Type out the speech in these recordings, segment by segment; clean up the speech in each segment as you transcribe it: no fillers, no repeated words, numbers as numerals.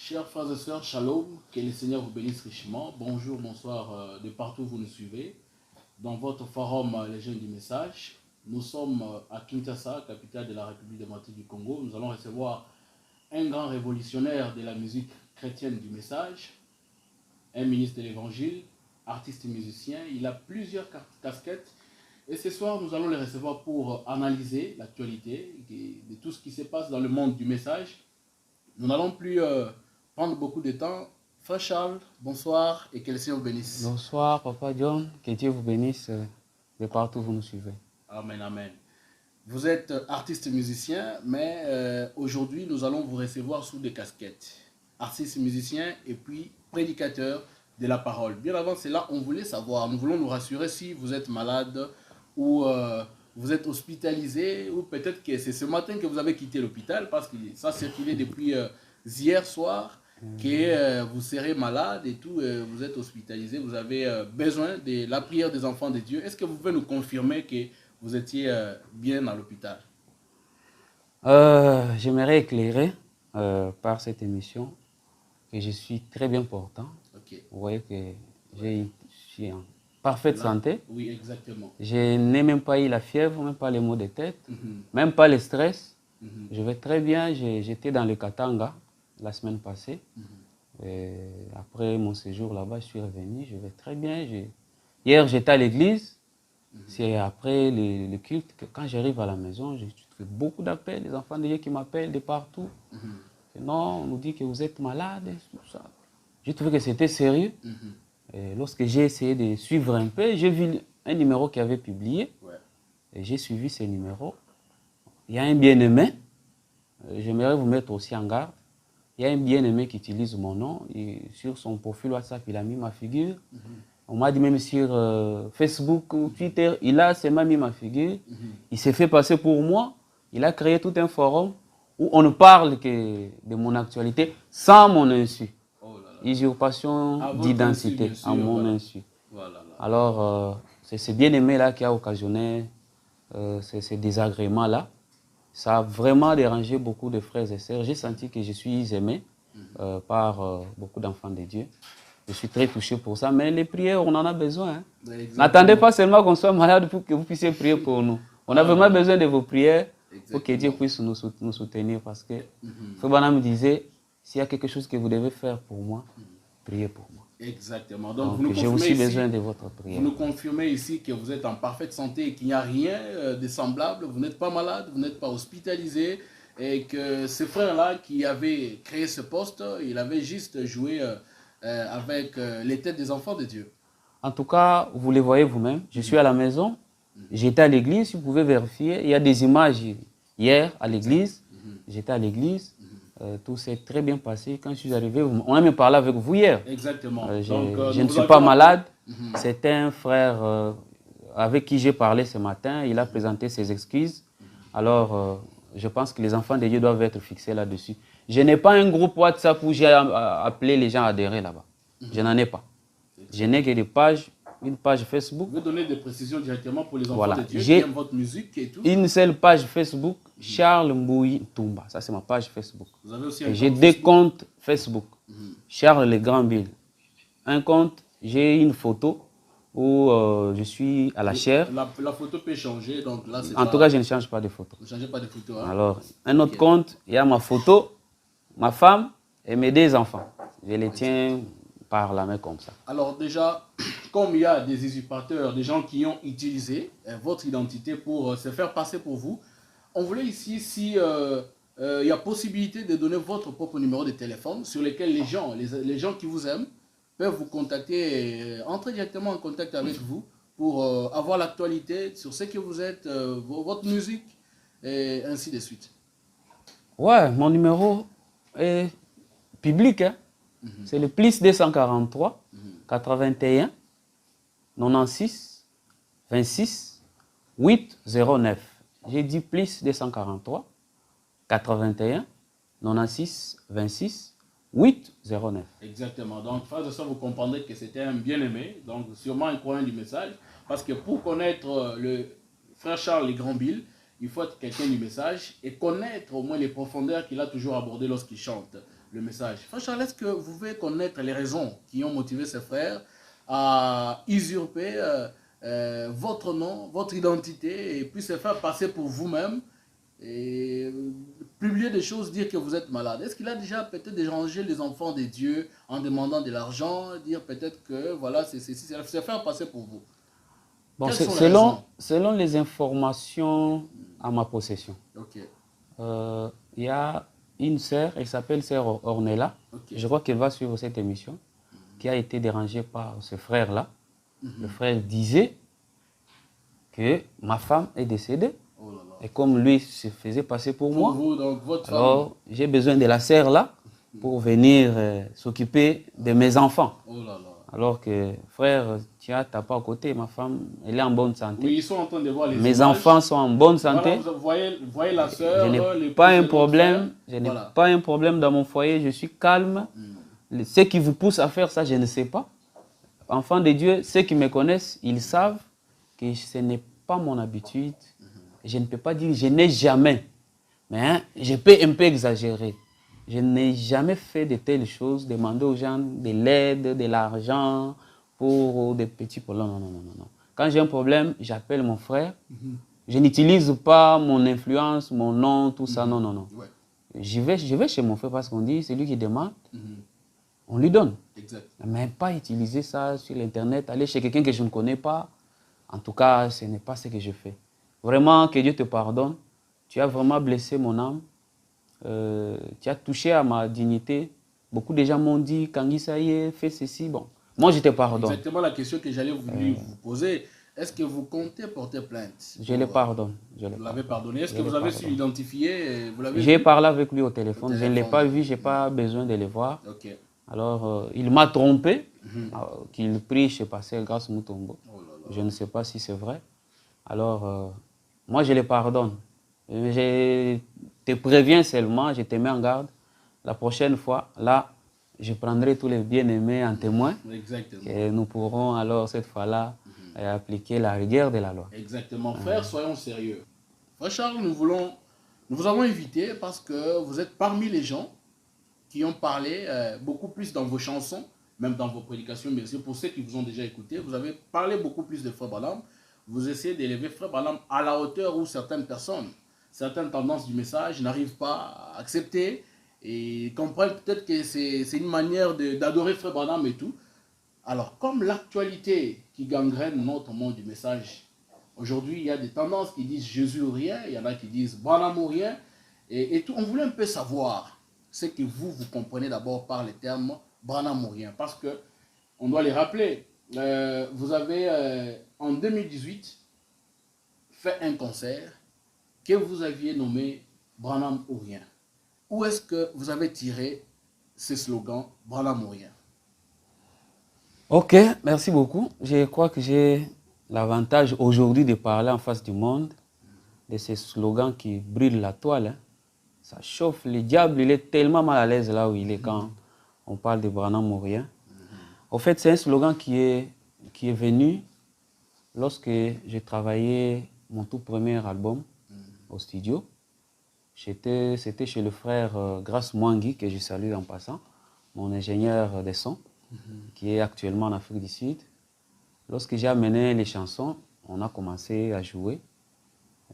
Chers frères et sœurs, shalom, que le Seigneur vous bénisse richement. Bonjour, bonsoir de partout où vous nous suivez. Dans votre forum Les Jeunes du Message, nous sommes à Kinshasa, capitale de la République démocratique du Congo. Nous allons recevoir un grand révolutionnaire de la musique chrétienne du Message, un ministre de l'Évangile, artiste et musicien. Il a plusieurs casquettes. Et ce soir, nous allons le recevoir pour analyser l'actualité de tout ce qui se passe dans le monde du Message. Nous n'allons plus prendre beaucoup de temps. Frère Charles, bonsoir et que le Seigneur vous bénisse. Bonsoir, Papa John. Que Dieu vous bénisse de partout où vous nous suivez. Amen, amen. Vous êtes artiste musicien, mais aujourd'hui, nous allons vous recevoir sous des casquettes. Artiste musicien et puis prédicateur de la parole. Bien avant cela, on voulait savoir, nous voulons nous rassurer si vous êtes malade ou vous êtes hospitalisé, ou peut-être que c'est ce matin que vous avez quitté l'hôpital parce que ça circulait depuis hier soir, que vous serez malade et tout, vous êtes hospitalisé, vous avez besoin de la prière des enfants de Dieu. Est-ce que vous pouvez nous confirmer que vous étiez bien à l'hôpital? J'aimerais éclairer par cette émission que je suis très bien portant. Okay. Vous voyez que je suis en parfaite santé. Oui, exactement. Je n'ai même pas eu la fièvre, même pas les maux de tête, même pas le stress. Je vais très bien. J'étais dans le Katanga la semaine passée. Et après mon séjour là-bas, je suis revenu. Je vais très bien. Hier, j'étais à l'église. C'est après le culte que quand j'arrive à la maison, je fais beaucoup d'appels, les enfants de Dieu qui m'appellent de partout. Non, on nous dit que vous êtes malade et tout ça. J'ai trouvé que c'était sérieux. Et lorsque j'ai essayé de suivre un peu, j'ai vu un numéro qui avait publié. Et j'ai suivi ce numéro. Il y a un bien-aimé. J'aimerais vous mettre aussi en garde. Il y a un bien-aimé qui utilise mon nom. Et sur son profil WhatsApp, il a mis ma figure. On m'a dit même sur Facebook ou Twitter, il a seulement mis ma figure. Il s'est fait passer pour moi. Il a créé tout un forum où on ne parle que de mon actualité sans mon insu. Usurpation d'identité à mon insu. Alors, c'est ce bien-aimé-là qui a occasionné ces désagréments-là. Ça a vraiment dérangé beaucoup de frères et sœurs. J'ai senti que je suis aimé par beaucoup d'enfants de Dieu. Je suis très touché pour ça, mais les prières, on en a besoin. Hein. N'attendez pas seulement qu'on soit malade pour que vous puissiez prier pour nous. On a vraiment besoin de vos prières pour que Dieu puisse nous soutenir. Parce que Fabana me disait, s'il y a quelque chose que vous devez faire pour moi, priez pour moi. Exactement. Donc j'ai aussi besoin de votre prière. Vous nous confirmez ici que vous êtes en parfaite santé et qu'il n'y a rien de semblable. Vous n'êtes pas malade, vous n'êtes pas hospitalisé. Et que ce frère-là qui avait créé ce poste, il avait juste joué avec les têtes des enfants de Dieu. En tout cas, vous les voyez vous-même. Je suis à la maison. J'étais à l'église. Si vous pouvez vérifier, il y a des images hier à l'église. J'étais à l'église. Tout s'est très bien passé. Quand je suis arrivé, on a même parlé avec vous hier. Exactement. Je ne suis pas malade. C'est un frère avec qui j'ai parlé ce matin. Il a présenté ses excuses. Alors, je pense que les enfants de Dieu doivent être fixés là-dessus. Je n'ai pas un groupe WhatsApp où j'ai appelé les gens à adhérer là-bas. Je n'en ai pas. Je n'ai que des pages, une page Facebook. Vous pouvez donner des précisions directement pour les enfants de Dieu qui aiment votre musique et tout. Une seule page Facebook, Charles Mbouyi Toumba. Ça, c'est ma page Facebook. Vous avez aussi j'ai deux comptes Facebook. Charles Le Grand Bill. Un compte, j'ai une photo où je suis à la chaire. La photo peut changer. Donc là, en tout cas, je ne change pas de photo. Vous ne changez pas de photo. Hein? Alors, un autre compte, il y a ma photo, ma femme et mes deux enfants. Je les tiens par la main comme ça. Alors déjà, comme il y a des usurpateurs, des gens qui ont utilisé votre identité pour se faire passer pour vous, on voulait ici, si il y a possibilité de donner votre propre numéro de téléphone sur lequel les gens qui vous aiment peuvent vous contacter, entrer directement en contact avec vous pour avoir l'actualité sur ce que vous êtes, votre musique et ainsi de suite. Ouais, mon numéro est public, hein? C'est le plus 243 81 96 26 809. J'ai dit plus 243 81 96 26 809. Exactement. Donc, frère de ça, vous comprendrez que c'était un bien-aimé, donc sûrement un croyant du message, parce que pour connaître le frère Charles Le Grand Bill, il faut être quelqu'un du message et connaître au moins les profondeurs qu'il a toujours abordées lorsqu'il chante. le message. Frère Charles, est-ce que vous pouvez connaître les raisons qui ont motivé ces frères à usurper votre nom, votre identité, et puis se faire passer pour vous-même et publier des choses, dire que vous êtes malade? Est-ce qu'il a déjà peut-être dérangé les enfants de Dieu en demandant de l'argent, dire peut-être que voilà, c'est se faire passer pour vous? Bon, selon les informations à ma possession, il y a une sœur, elle s'appelle sœur Ornella, je crois qu'elle va suivre cette émission, qui a été dérangée par ce frère-là. Le frère disait que ma femme est décédée. Oh là là. Et comme lui se faisait passer pour moi, vous, donc, votre alors j'ai besoin de la sœur là pour venir s'occuper de mes enfants. Oh là là. Alors que frère, tu n'as pas à côté, ma femme, elle est en bonne santé. Oui, ils sont en train de voir les mes images. Enfants sont en bonne santé. Voilà, vous voyez la sœur. Je n'ai pas un problème. Je n'ai pas un problème dans mon foyer. Je suis calme. Ce qui vous pousse à faire ça, je ne sais pas. Enfants de Dieu, ceux qui me connaissent, ils savent que ce n'est pas mon habitude. Je ne peux pas dire je n'ai jamais. Mais je peux un peu exagérer. Je n'ai jamais fait de telles choses, demander aux gens de l'aide, de l'argent pour des petits problèmes. Non, non, non, non. Quand j'ai un problème, j'appelle mon frère. Je n'utilise pas mon influence, mon nom, tout ça. Non, non, non. Ouais. Je vais chez mon frère parce qu'on dit, c'est lui qui demande. On lui donne. Exact. Mais pas utiliser ça sur l'Internet, aller chez quelqu'un que je ne connais pas. En tout cas, ce n'est pas ce que je fais. Vraiment, que Dieu te pardonne. Tu as vraiment blessé mon âme. Tu as touché à ma dignité. Beaucoup de gens m'ont dit, Kangui, ça y est, fais ceci. Bon, moi, je te pardonne. Exactement la question que j'allais vous poser. Est-ce que vous comptez porter plainte? Je le pardonne. Vous l'avez pardonné. Est-ce que vous avez su l'identifier? J'ai parlé avec lui au téléphone. Je ne l'ai pas vu, je n'ai pas besoin de le voir. Okay. Alors, il m'a trompé, qu'il prie chez Pasteur Grâce Moutombo. Oh là là. Je ne sais pas si c'est vrai. Alors, moi, je le pardonne. Je te préviens seulement, je te mets en garde. La prochaine fois, là, je prendrai tous les bien-aimés en témoin. Exactement. Et nous pourrons alors, cette fois-là, appliquer la rigueur de la loi. Exactement. Frère, soyons sérieux. Frère Charles, nous vous avons invité parce que vous êtes parmi les gens qui ont parlé beaucoup plus dans vos chansons, même dans vos prédications, bien sûr. Pour ceux qui vous ont déjà écouté, vous avez parlé beaucoup plus de Frère Branham. Vous essayez d'élever Frère Branham à la hauteur où certaines personnes, certaines tendances du message n'arrivent pas à accepter et comprennent peut-être que c'est une manière d'adorer Frère Branham et tout. Alors, comme l'actualité qui gangrène notre monde du message, aujourd'hui, il y a des tendances qui disent Jésus ou rien, il y en a qui disent Branham ou rien, et tout. On voulait un peu savoir ce que vous comprenez d'abord par les termes Branham ou rien, parce que on doit les rappeler. Vous avez, en 2018, fait un concert que vous aviez nommé Branham ou rien. Où est-ce que vous avez tiré ce slogan Branham ou rien? Ok, merci beaucoup. Je crois que j'ai l'avantage aujourd'hui de parler en face du monde de ces slogans qui brûlent la toile. Hein. Ça chauffe. Le diable, il est tellement mal à l'aise là où il est quand on parle de Branham ou rien. En fait, c'est un slogan qui est venu lorsque j'ai travaillé mon tout premier album au studio. C'était chez le frère Grace Mwangi, que je salue en passant, mon ingénieur des sons, qui est actuellement en Afrique du Sud. Lorsque j'ai amené les chansons, on a commencé à jouer.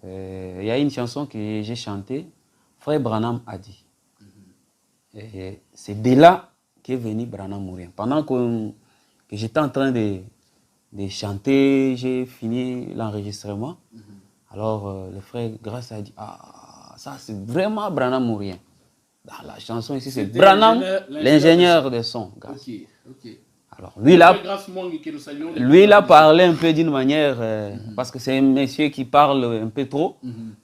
Il y a une chanson que j'ai chantée, Frère Branham a dit. Et c'est de là qu'est venu Branham ou rien. Pendant que j'étais en train de chanter, j'ai fini l'enregistrement. Alors le frère Grace a dit, ah, ça c'est vraiment Branham ou rien. Dans la chanson ici, c'est Branham, l'ingénieur de son. Okay. Alors, lui, il a parlé un peu d'une manière, parce que c'est un monsieur qui parle un peu trop,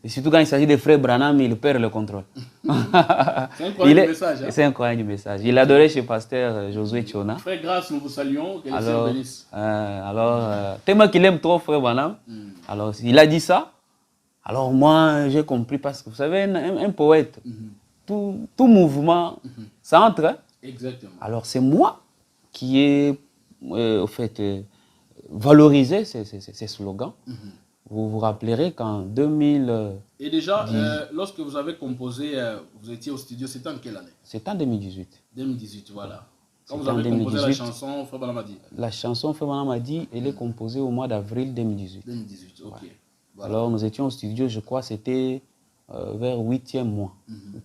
et surtout quand il s'agit des frères Branham, il perd le contrôle. C'est incroyable du message. Hein? C'est incroyable du message. Il adorait chez pasteur Josué Tchona. Frère Grâce, nous vous saluons, que le Seigneur bénisse. Tellement qu'il aime trop frère Branham, alors il a dit ça, alors moi j'ai compris, parce que vous savez, un poète, tout mouvement, ça entre. Hein? Exactement. Alors c'est moi qui ai au fait valorisé ces slogans. Vous vous rappellerez qu'en 2000... Et déjà, lorsque vous avez composé, vous étiez au studio, c'était en quelle année? C'était en 2018. 2018, voilà. Quand vous C'était en avez composé 2018. la chanson Frère Balamadi. La chanson Frère Balamadi, elle est composée au mois d'avril 2018. 2018, ok. Ouais. Voilà. Alors nous étions au studio, je crois, c'était vers 8e mois.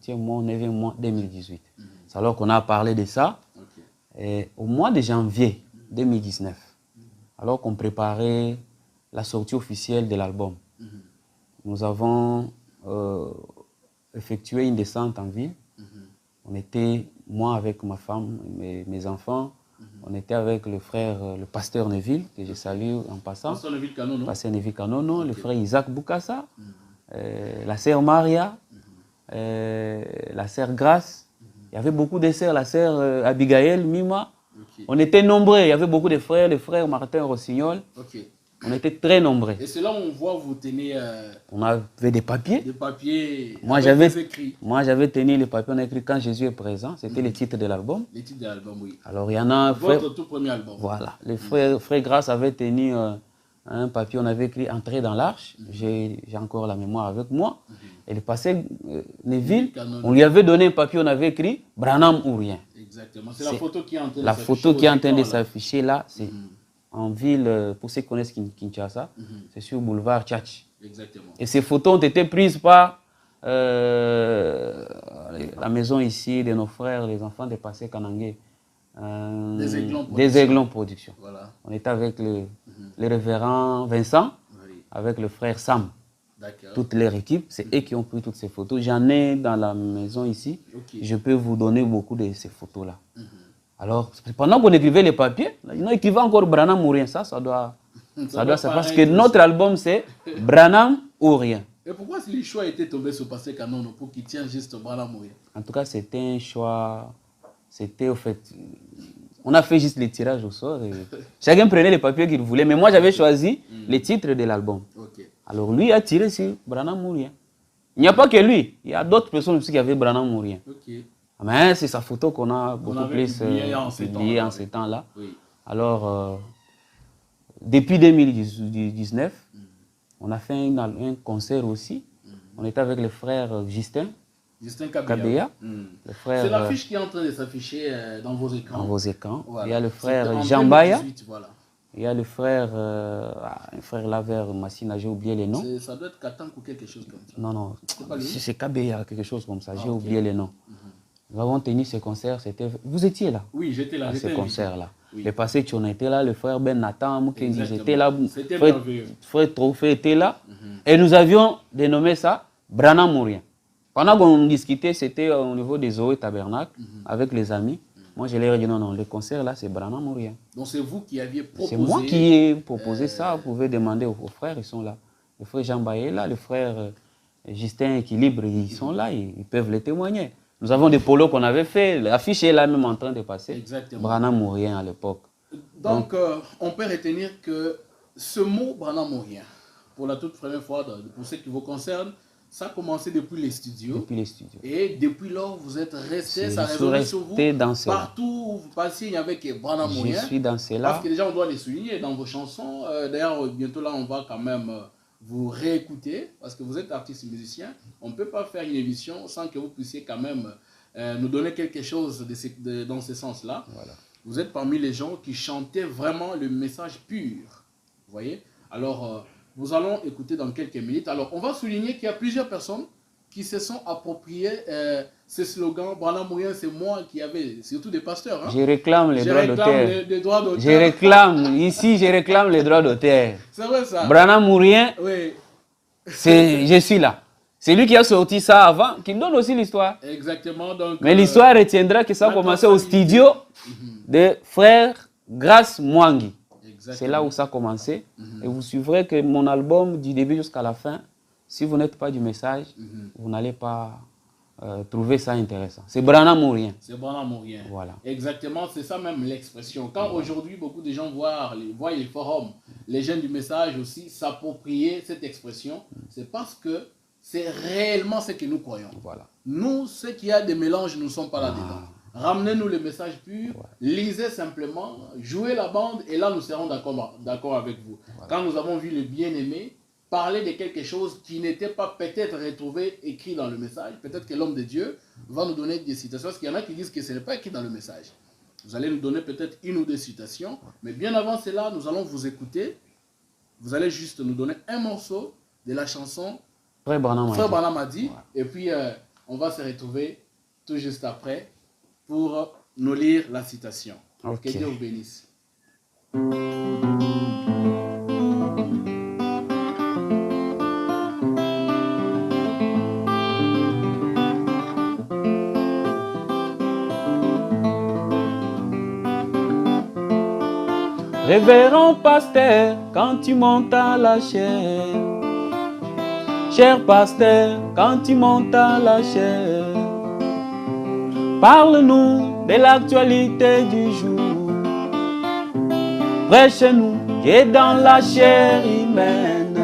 8e mois, 9e mois 2018. C'est alors qu'on a parlé de ça. Ok. Et au mois de janvier 2019, alors qu'on préparait la sortie officielle de l'album, nous avons effectué une descente en ville. On était, moi avec ma femme, mes enfants, on était avec le frère, le pasteur Neville, que je salue en passant. Pasteur Neville Kanono. Pasteur Neville Kanono, le frère Isaac Boukassa, la sœur Maria, la sœur Grace. Il y avait beaucoup de sœurs, la sœur Abigail, Mima. Ok. On était nombreux, il y avait beaucoup de frères, le frère Martin Rossignol. Ok. On était très nombreux. Et c'est là où on voit vous tenez On avait des papiers. des papiers Moi, avec j'avais des écrits. tenu les papiers, on a écrit Quand Jésus est présent. C'était le titre de l'album. Les titres de l'album, oui. Alors, il y en a un frère. Votre tout premier album. Voilà. Le frère Grace avait tenu un papier, on avait écrit Entrer dans l'arche. J'ai encore la mémoire avec moi. Et le pasteur Neville, on lui avait donné un papier, on avait écrit Branham ou rien. Exactement. C'est la photo qui est en train de La s'afficher photo qui est en train de au écran, là. s'afficher là, c'est en ville, pour ceux qui connaissent Kinshasa, c'est sur le boulevard Tchatch. Exactement. Et ces photos ont été prises par la maison ici de nos frères, les enfants de Passé Kanangé. Des Aiglons Productions. Voilà. On était avec le révérend Vincent, Oui. avec le frère Sam. D'accord. Toute leur équipe, c'est eux qui ont pris toutes ces photos. J'en ai dans la maison ici. Ok. Je peux vous donner beaucoup de ces photos-là. Alors, pendant qu'on écrivait les papiers, ils ont écrit encore Branham ou rien. Ça doit c'est parce que notre album, c'est Branham ou rien. Et pourquoi le choix a été tombé sur Pasteur Kanono pour qu'il tienne juste Branham ou rien? En tout cas, c'était un choix. C'était au fait. On a fait juste les tirages au sort. Et chacun prenait les papiers qu'il voulait. Mais moi, j'avais choisi les titres de l'album. Ok. Alors, lui a tiré sur Branham ou rien. Il n'y a pas que lui. Il y a d'autres personnes aussi qui avaient Branham ou rien. Ok. Mais c'est sa photo qu'on a beaucoup plus publiée en ces temps-là. Oui. Alors, depuis 2019, on a fait un concert aussi. On était avec le frère Justin Kabeya. Le frère, c'est l'affiche qui est en train de s'afficher dans vos écrans. Dans vos écrans. Voilà. Il y a le frère Jean Baya. Voilà. Il y a le frère, un frère là vers Massina, j'ai oublié les noms. Ça doit être Katank ou quelque chose comme ça. Non, pas lui? c'est Kabeya, quelque chose comme ça, j'ai ok. oublié les noms. Nous avons tenu ce concert, vous étiez là? Oui, j'étais là. À ce concert-là. Oui. Le passé, tu en étais là, le frère Ben Nathan, Mukendi, j'étais là. C'était merveilleux. Frère Trophée était là. Et nous avions dénommé ça Branham ou rien. Pendant qu'on discutait, c'était au niveau des Zoé Tabernacle, avec les amis. Moi, je leur ai dit non, le concert là, c'est Branham ou rien. Donc c'est vous qui aviez proposé. C'est moi qui ai proposé ça. Vous pouvez demander aux frères, ils sont là. Le frère Jean Baye est là, le frère Justin Équilibre, ils sont là, ils peuvent le témoigner. Nous avons des polos qu'on avait fait, l'affiche est là même en train de passer. Exactement. Branham ou rien à l'époque. Donc, on peut retenir que ce mot Branham ou rien, pour la toute première fois, pour ce qui vous concerne, ça a commencé depuis les studios. Depuis les studios. Et depuis lors, vous êtes resté, ça a Je suis résonné sur vous. resté dans cela. Partout où vous passiez, il n'y avait que Branham ou Je rien. suis dans cela. Parce que déjà, on doit les souligner dans vos chansons. D'ailleurs, bientôt là, on va quand même vous réécouter. Parce que vous êtes artiste musicien. On ne peut pas faire une émission sans que vous puissiez quand même nous donner quelque chose dans ce sens-là. Voilà. Vous êtes parmi les gens qui chantaient vraiment le message pur. Vous voyez? Alors, nous allons écouter dans quelques minutes. Alors, on va souligner qu'il y a plusieurs personnes qui se sont appropriées ce slogan. Branham ou rien, c'est moi qui avais, surtout des pasteurs. Hein? Je réclame les droits d'auteur. Les droits d'auteur. Je réclame, ici, je réclame les droits d'auteur. C'est vrai ça? Branham ou rien, Oui. je suis là. C'est lui qui a sorti ça avant, qui donne aussi l'histoire. Exactement. Donc, Mais l'histoire retiendra que ça a commencé au studio de frère Grace Mwangi. C'est là où ça a commencé. Et vous suivrez que mon album, du début jusqu'à la fin, si vous n'êtes pas du message, vous n'allez pas trouver ça intéressant. C'est Branham ou rien. C'est Branham ou rien. Voilà. Exactement, c'est ça même l'expression. Quand aujourd'hui, beaucoup de gens voient les forums, les jeunes du message aussi s'approprier cette expression, c'est parce que c'est réellement ce que nous croyons. Voilà. Nous, ceux qui a des mélanges, nous ne sommes pas là-dedans. Ramenez-nous le message pur, lisez simplement, jouez la bande et là nous serons d'accord avec vous. Voilà. Quand nous avons vu le bien-aimé, parler de quelque chose qui n'était pas peut-être retrouvé écrit dans le message. Peut-être que l'homme de Dieu va nous donner des citations, parce qu'il y en a qui disent que ce n'est pas écrit dans le message. Vous allez nous donner peut-être une ou deux citations, mais bien avant cela, nous allons vous écouter. Vous allez juste nous donner un morceau de la chanson Frère Branham a dit, et puis on va se retrouver tout juste après pour nous lire la citation. Okay. Que Dieu vous bénisse. Révérend pasteur, quand tu montes à la chair, cher pasteur, quand tu montes à la chair, parle-nous de l'actualité du jour. Prêche-nous qui est dans la chair humaine.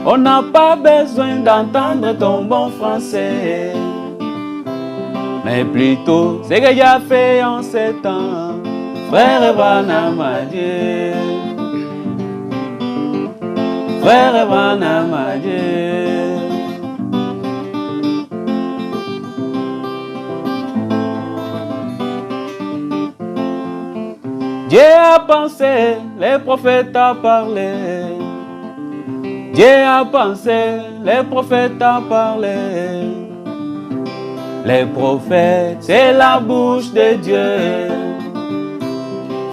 On n'a pas besoin d'entendre ton bon français, mais plutôt ce que j'ai fait en ces temps. Frère Branham a dit, Frère Branham a dit. Dieu a pensé, les prophètes a parlé. Dieu a pensé, les prophètes a parlé. Les prophètes, c'est la bouche de Dieu.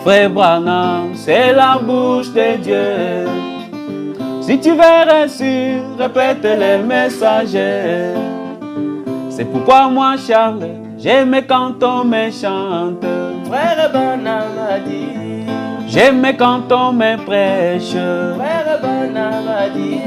Frère Branham, c'est la bouche de Dieu. Si tu veux reçu, répète les messagers. C'est pourquoi moi, Charles, j'aime quand on me chante. Frère Branham a dit. J'aime quand on me prêche. Frère Branham a dit.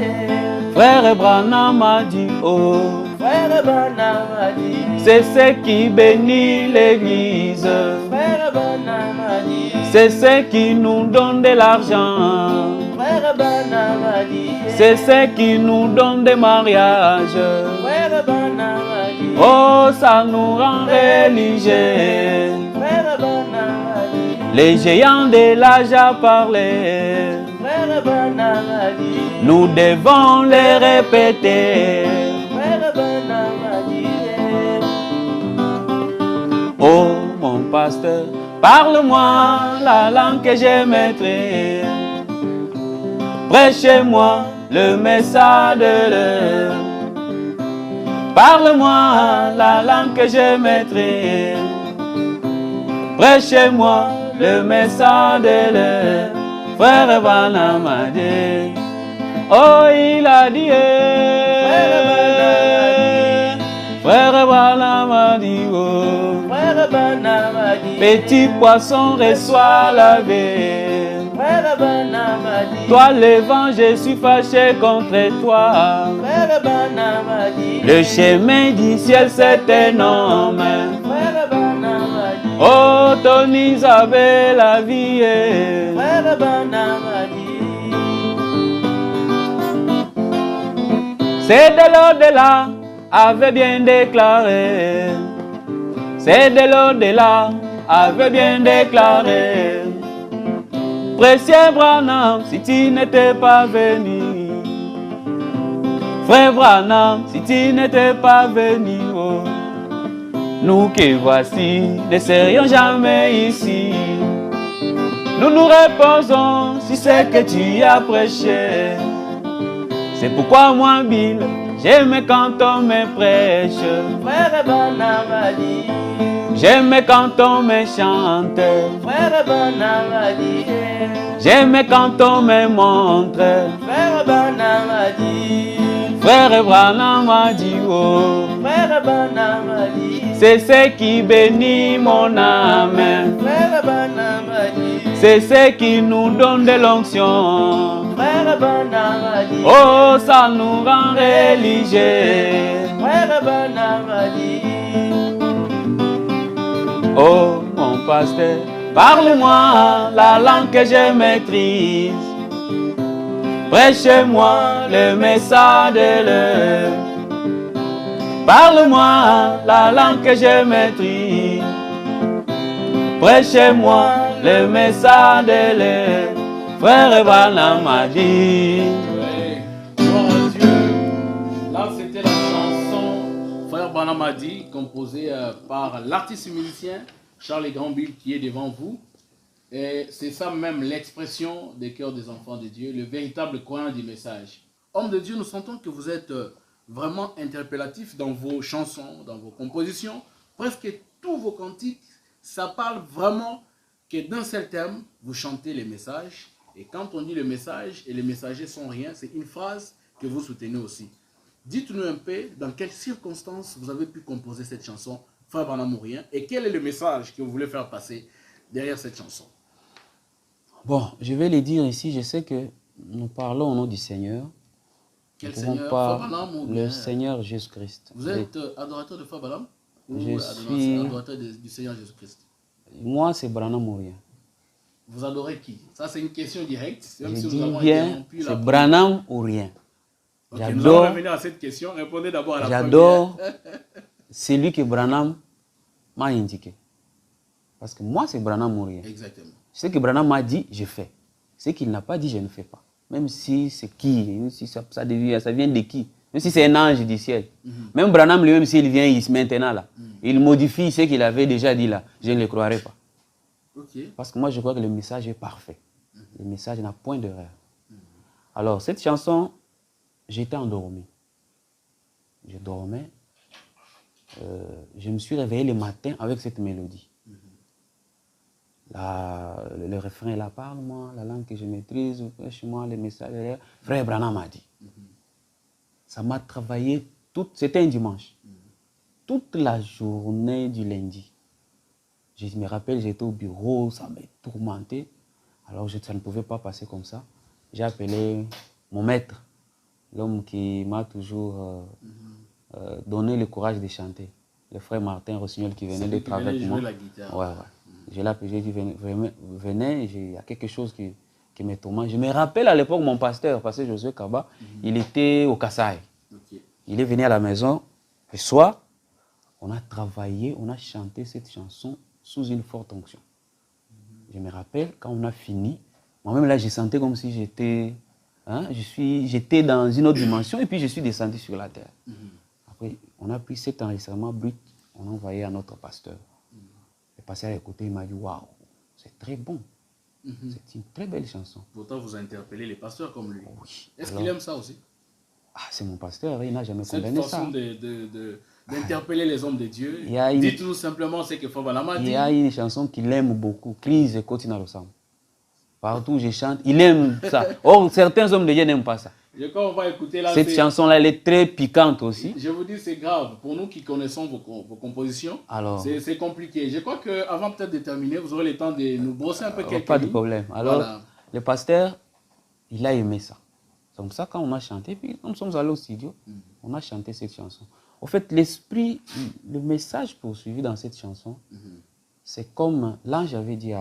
Frère Branham a dit, oh. Frère Branham a dit. C'est ce qui bénit l'église. Frère Branham a dit. C'est ce qui nous donne de l'argent. Frère Branham a dit. C'est ce qui nous donne des mariages. Frère Branham a dit. Oh, ça nous rend religieux. Frère Branham a dit. Les géants de l'âge a parlé. Frère Branham a dit. Nous devons les répéter. Frère Branham a dit. Oh, mon pasteur, parle-moi la langue que je maîtrise. Prêchez-moi le message de l'heure. Parle-moi la langue que je maîtrise. Prêchez-moi le message de l'heure. Frère Branham a dit. Oh, il a dit. Frère Branham a dit. Oh. Frère Branham a dit. Petit poisson reçoit la vie. Frère Branham a dit. Toi le vent, je suis fâché contre toi. Frère Branham a dit. Le chemin du ciel c'est un homme. Frère Branham a dit. Oh, ton Isabelle la vie. Frère Branham a dit. C'est de l'au-delà, avait bien déclaré. C'est de l'au-delà, avait bien déclaré. Précieux Branham, si tu n'étais pas venu. Frère Branham, si tu n'étais pas venu. Oh. Nous qui voici ne serions jamais ici. Nous nous reposons sur ce que tu as prêché. C'est pourquoi moi, Bill, j'aime quand on me prêche. Frère Branham a dit. J'aime quand on me chante. Frère Branham a dit. J'aime quand on me montre. Frère Branham a dit. Frère Branham a dit, oh. Frère Branham a dit. C'est ce qui bénit mon âme. Frère Branham a dit. C'est ce qui nous donne de l'onction. Frère Branham a dit. Oh, ça nous rend religieux. Frère Branham a dit. Oh, mon pasteur, parle-moi la langue que je maîtrise. Prêche-moi le message de l'heure. Parle-moi la langue que je maîtrise. Prêchez-moi le message de l'heure. Frère Branham a dit. Fabana Madi, composé par l'artiste musicien Charles Grandville qui est devant vous. Et c'est ça même l'expression des cœurs des enfants de Dieu, le véritable courant du message. Homme de Dieu, nous sentons que vous êtes vraiment interpellatif dans vos chansons, dans vos compositions. Presque tous vos cantiques, ça parle vraiment que d'un seul thème, vous chantez les messages. Et quand on dit le message et les messagers sont rien, c'est une phrase que vous soutenez aussi. Dites-nous un peu dans quelles circonstances vous avez pu composer cette chanson, Frère Branham ou rien, et quel est le message que vous voulez faire passer derrière cette chanson. Bon, je vais le dire ici, je sais que nous parlons au nom du Seigneur. Quel Nous pouvons Seigneur, pas Frère Branham ou le bien Seigneur Jésus-Christ. Vous êtes adorateur de Frère Branham ou Je suis... adorateur du Seigneur Jésus-Christ? Moi, c'est Branham ou rien. Vous adorez qui? Ça, c'est une question directe. Même Je si dis nous avons bien, interrompu c'est Branham ou rien. Okay, nous allons J'adore, revenir à cette question. Répondez d'abord à la j'adore celui que Branham m'a indiqué. Parce que moi, c'est Branham ou rien. Exactement. Ce que Branham m'a dit, je fais. Ce qu'il n'a pas dit, je ne fais pas. Même si c'est qui, même si ça vient de qui, même si c'est un ange du ciel. Même Branham lui-même, s'il vient ici maintenant là, il modifie ce qu'il avait déjà dit là, je ne le croirais pas. Okay. Parce que moi, je crois que le message est parfait. Le message n'a point d'erreur. Alors, cette chanson, j'étais endormi. Je dormais. Je me suis réveillé le matin avec cette mélodie. Le refrain là, parle-moi, la langue que je maîtrise, prêche-moi les messages. Frère Branham m'a dit. Ça m'a travaillé, c'était un dimanche. Toute la journée du lundi. Je me rappelle, j'étais au bureau, ça m'a tourmenté. Alors ça ne pouvait pas passer comme ça. J'ai appelé mon maître, l'homme qui m'a toujours donné le courage de chanter. Le frère Martin Rossignol qui venait d'être avec moi. La guitare. Ouais. Je l'ai appelé, j'ai dit, venez, il y a quelque chose qui me tourmente. Je me rappelle à l'époque, mon pasteur, Pasteur Josué Kaba, il était au Kassai. Okay. Il est venu à la maison, le soir, on a travaillé, on a chanté cette chanson sous une forte onction. Je me rappelle, quand on a fini, moi-même là, j'ai senti comme si j'étais dans une autre dimension et puis je suis descendu sur la terre. Après, on a pris cet enregistrement brut, on a envoyé à notre pasteur. Le pasteur a écouté, il m'a dit, waouh, c'est très bon. C'est une très belle chanson. Pourtant, vous interpellez les pasteurs comme lui. Oui. Est-ce qu'il aime ça aussi? Ah, c'est mon pasteur, il n'a jamais Cette condamné ça. façon d'interpeller les hommes de Dieu. Dites-nous simplement ce que Fabana m'a dit. Il y a une chanson qu'il aime beaucoup, Crise et Kotina Rossam. Partout où je chante, il aime ça. Or, certains hommes de Dieu n'aiment pas ça. Quand on va écouter là, cette chanson-là, elle est très piquante aussi. Je vous dis, c'est grave. Pour nous qui connaissons vos compositions, c'est compliqué. Je crois qu'avant peut-être de terminer, vous aurez le temps de nous brosser un peu quelques Pas lignes. de problème. Alors, voilà. Le pasteur, il a aimé ça. C'est comme ça, quand on a chanté, puis quand nous sommes allés au studio, on a chanté cette chanson. En fait, l'esprit, le message poursuivi dans cette chanson, c'est comme l'ange avait dit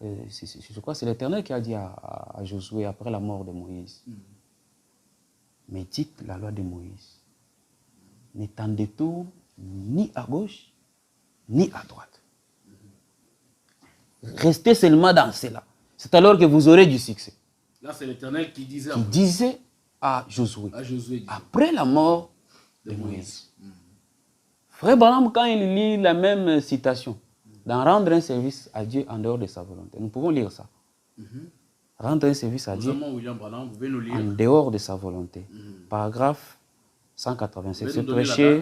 je crois que c'est l'Éternel qui a dit à Josué après la mort de Moïse. Médite la loi de Moïse. Ne t'en détourne ni à gauche, ni à droite. Restez seulement dans cela. C'est alors que vous aurez du succès. Là, c'est l'Éternel qui disait à Josué. Après la mort de Moïse. Frère Branham, quand il lit la même citation, dans rendre un service à Dieu en dehors de sa volonté, nous pouvons lire ça. Rendre un service à Dieu Branham, vous pouvez nous lire. En dehors de sa volonté. Paragraphe 187. C'est prêché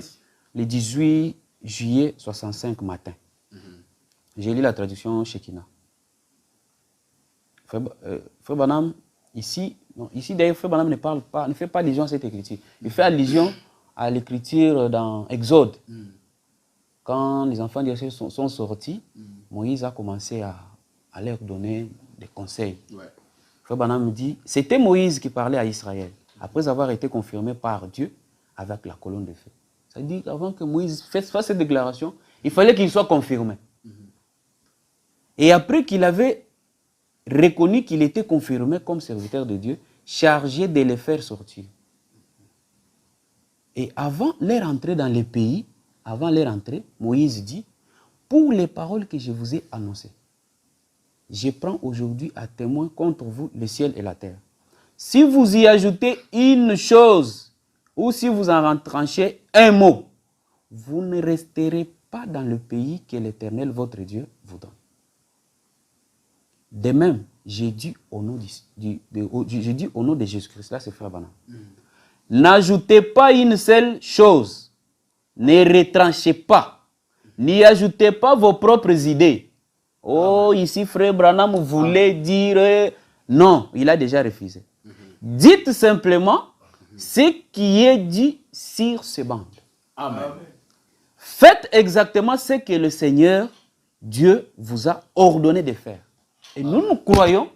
le 18 juillet 65 matin. J'ai lu la traduction Shekinah. Frère Branham, ici d'ailleurs, Frère Branham ne fait pas allusion à cette écriture. Il fait allusion à l'écriture dans Exode. Quand les enfants d'Israël sont sortis, Moïse a commencé à leur donner des conseils. Frère Branham dit, c'était Moïse qui parlait à Israël, après avoir été confirmé par Dieu avec la colonne de feu. Ça veut dire qu'avant que Moïse fasse cette déclaration, il fallait qu'il soit confirmé. Et après qu'il avait reconnu qu'il était confirmé comme serviteur de Dieu, chargé de les faire sortir. Et avant leur entrée dans le pays, Moïse dit, pour les paroles que je vous ai annoncées, je prends aujourd'hui à témoin contre vous le ciel et la terre. Si vous y ajoutez une chose, ou si vous en retranchez un mot, vous ne resterez pas dans le pays que l'Éternel, votre Dieu, vous donne. De même, j'ai dit au nom de Jésus-Christ, là c'est Frère Branham. N'ajoutez pas une seule chose, ne retranchez pas, n'y ajoutez pas vos propres idées. Oh, ici Frère Branham voulait dire... Non, il a déjà refusé. Dites simplement ce qui est dit sur ce banc. Amen. Faites exactement ce que le Seigneur, Dieu, vous a ordonné de faire. Et nous croyons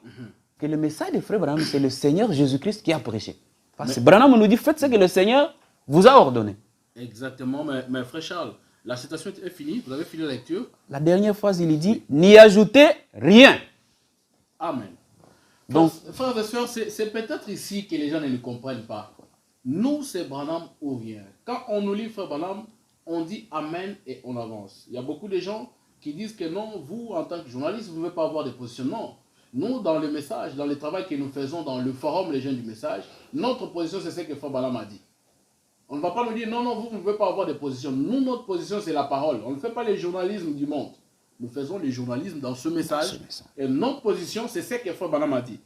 que le message de Frère Branham, c'est le Seigneur Jésus-Christ qui a prêché. Parce que Branham nous dit, faites ce que le Seigneur vous a ordonné. Exactement, mais Frère Charles, la citation est finie, vous avez fini la lecture. La dernière phrase, il dit, n'y ajoutez rien. Amen. Donc, frères et sœurs, c'est peut-être ici que les gens ne comprennent pas. Nous, c'est Branham ou rien. Quand on nous lit Frère Branham, on dit Amen et on avance. Il y a beaucoup de gens qui disent que non, vous, en tant que journaliste, vous ne pouvez pas avoir de position. Non. Nous, dans le message, dans le travail que nous faisons dans le forum Les Jeunes du Message, notre position, c'est ce que Frère Branham a dit. On ne va pas nous dire non, non, vous ne pouvez pas avoir de position. Nous, notre position, c'est la parole. On ne fait pas le journalisme du monde. Nous faisons le journalisme dans ce message. Et notre position, c'est ce que Frère Branham a dit.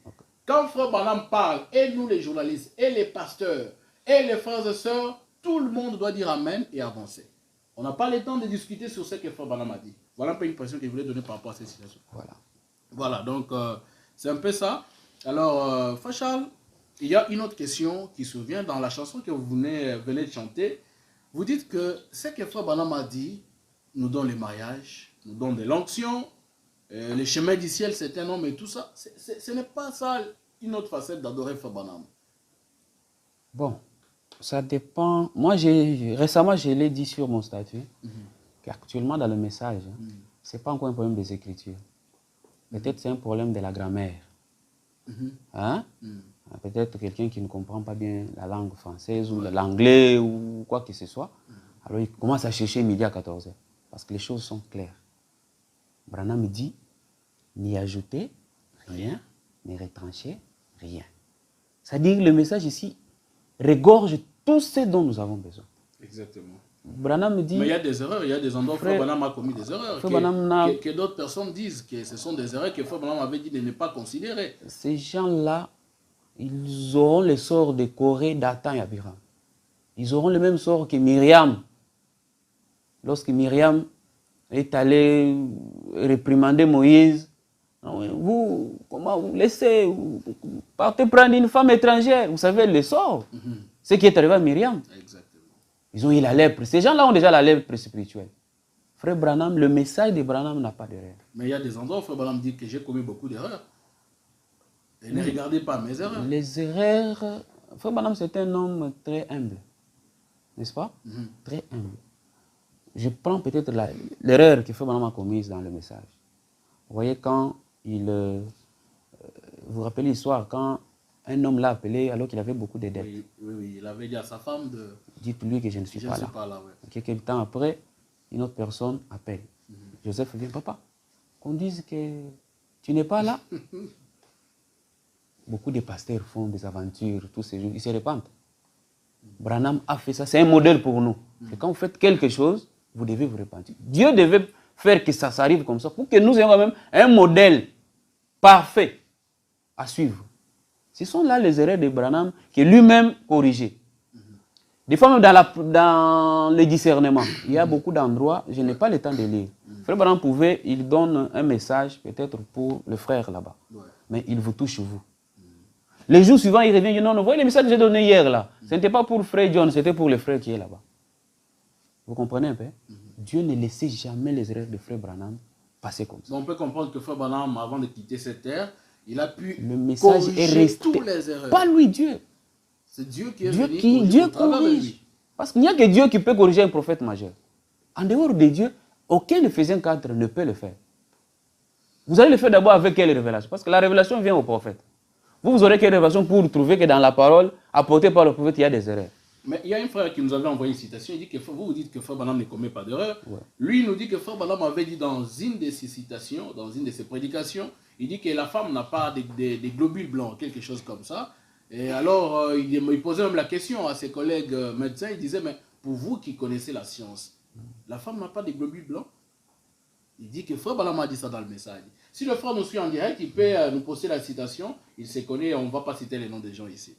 Quand Frère Branham parle, et nous les journalistes, et les pasteurs, et les frères et sœurs, tout le monde doit dire Amen et avancer. On n'a pas le temps de discuter sur ce que Frère Branham a dit. Voilà un peu une impression que je voulais donner par rapport à cette situation. Voilà, donc c'est un peu ça. Alors, Frère Charles, il y a une autre question qui survient dans la chanson que vous venez de chanter. Vous dites que ce que Frère Branham a dit nous donne le mariage, nous donne de l'onction, les chemins du ciel, c'est un homme et tout ça. Ce n'est pas ça une autre facette d'adorer Frère Branham. Bon, ça dépend. Moi, récemment, je l'ai dit sur mon statut, qu'actuellement dans le message, ce n'est pas encore un problème des Écritures. Peut-être c'est un problème de la grammaire. Hein? Peut-être quelqu'un qui ne comprend pas bien la langue française ou l'anglais ou quoi que ce soit. Alors il commence à chercher midi à 14h. Parce que les choses sont claires. Branham dit, n'y ajoutez rien, n'y retranchez rien. C'est-à-dire le message ici regorge tout ce dont nous avons besoin. Exactement. Branham dit... Mais il y a des erreurs, il y a des endroits où Frère Branham a commis des erreurs. Que d'autres personnes disent que ce sont des erreurs que Frère Branham avait dit de ne pas considérer. Ces gens-là, ils auront le sort de Corée, Dathan et Abiram. Ils auront le même sort que Myriam. Lorsque Myriam est allée réprimander Moïse, vous, comment vous laissez, vous partez prendre une femme étrangère, vous savez le sort. Ce qui est arrivé à Myriam. Exactement. Ils ont eu la lèpre. Ces gens-là ont déjà la lèpre spirituelle. Frère Branham, le message de Branham n'a pas d'erreur. Mais il y a des endroits où Frère Branham dit que j'ai commis beaucoup d'erreurs. Et ne regardez pas mes erreurs. Les erreurs... Frère Branham, c'est un homme très humble. N'est-ce pas? Très humble. Je prends peut-être l'erreur que Frère Branham a commise dans le message. Vous voyez, quand il... vous vous rappelez l'histoire, quand un homme l'a appelé alors qu'il avait beaucoup de dettes. Oui, il avait dit à sa femme de... Dites-lui que je ne suis pas là. Quelques temps après, une autre personne appelle. Joseph vient, papa, qu'on dise que tu n'es pas là. Beaucoup de pasteurs font des aventures tous ces jours, ils se répandent. Branham a fait ça, c'est un modèle pour nous. Et quand vous faites quelque chose, vous devez vous repentir. Dieu devait faire que ça s'arrive comme ça pour que nous ayons quand même un modèle parfait à suivre. Ce sont là les erreurs de Branham que lui-même corrigeait. Des fois même dans le discernement, il y a beaucoup d'endroits, je n'ai pas le temps de lire. Frère Branham il donne un message peut-être pour le frère là-bas. Mais il vous touche vous. Les jours suivants, il revient, il dit non, vous voyez le message que j'ai donné hier là. Ce n'était pas pour frère John, c'était pour le frère qui est là-bas. Vous comprenez un peu? Dieu ne laissait jamais les erreurs de frère Branham passer comme ça. Donc on peut comprendre que frère Branham, avant de quitter cette terre, il a pu le message est resté. Toutes les erreurs. Pas lui, Dieu. C'est Dieu qui est Dieu corrige. Parce qu'il n'y a que Dieu qui peut corriger un prophète majeur. En dehors de Dieu, aucun Éphésiens 4 ne peut le faire. Vous allez le faire d'abord avec quelle révélation? Parce que la révélation vient au prophète. Vous aurez quelle révélation pour trouver que dans la parole apportée par le prophète, il y a des erreurs. Mais il y a un frère qui nous avait envoyé une citation, il dit que vous dites que frère Branham ne commet pas d'erreur. Lui, il nous dit que frère Branham avait dit dans une de ses citations, dans une de ses prédications, il dit que la femme n'a pas des globules blancs, quelque chose comme ça. Et alors, il posait même la question à ses collègues médecins, il disait, mais pour vous qui connaissez la science, la femme n'a pas de globules blancs. Il dit que Frère Branham a dit ça dans le message. Si le frère nous suit en direct, il peut nous poster la citation. Il se connaît, on ne va pas citer les noms des gens ici.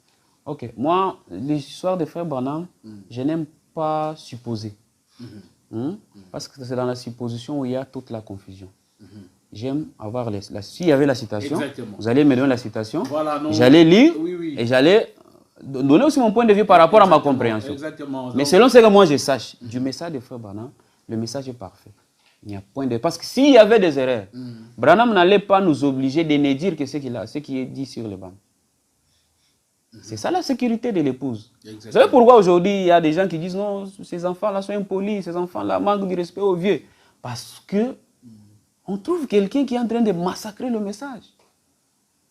Ok, moi, l'histoire de Frère Branham, je n'aime pas supposer. Parce que c'est dans la supposition où il y a toute la confusion. J'aime avoir s'il y avait la citation, exactement. Vous allez me donner la citation, voilà, j'allais lire oui. et j'allais donner aussi mon point de vue par rapport à ma compréhension. Exactement. Mais selon ce que moi je sache du message de Frère Branham, le message est parfait. Il n'y a point de... Parce que s'il y avait des erreurs, Branham n'allait pas nous obliger de ne dire que ce qui est dit sur les bancs. C'est ça la sécurité de l'épouse. Vous savez pourquoi aujourd'hui il y a des gens qui disent non, ces enfants-là sont impolis, ces enfants-là manquent du respect aux vieux. Parce que on trouve quelqu'un qui est en train de massacrer le message.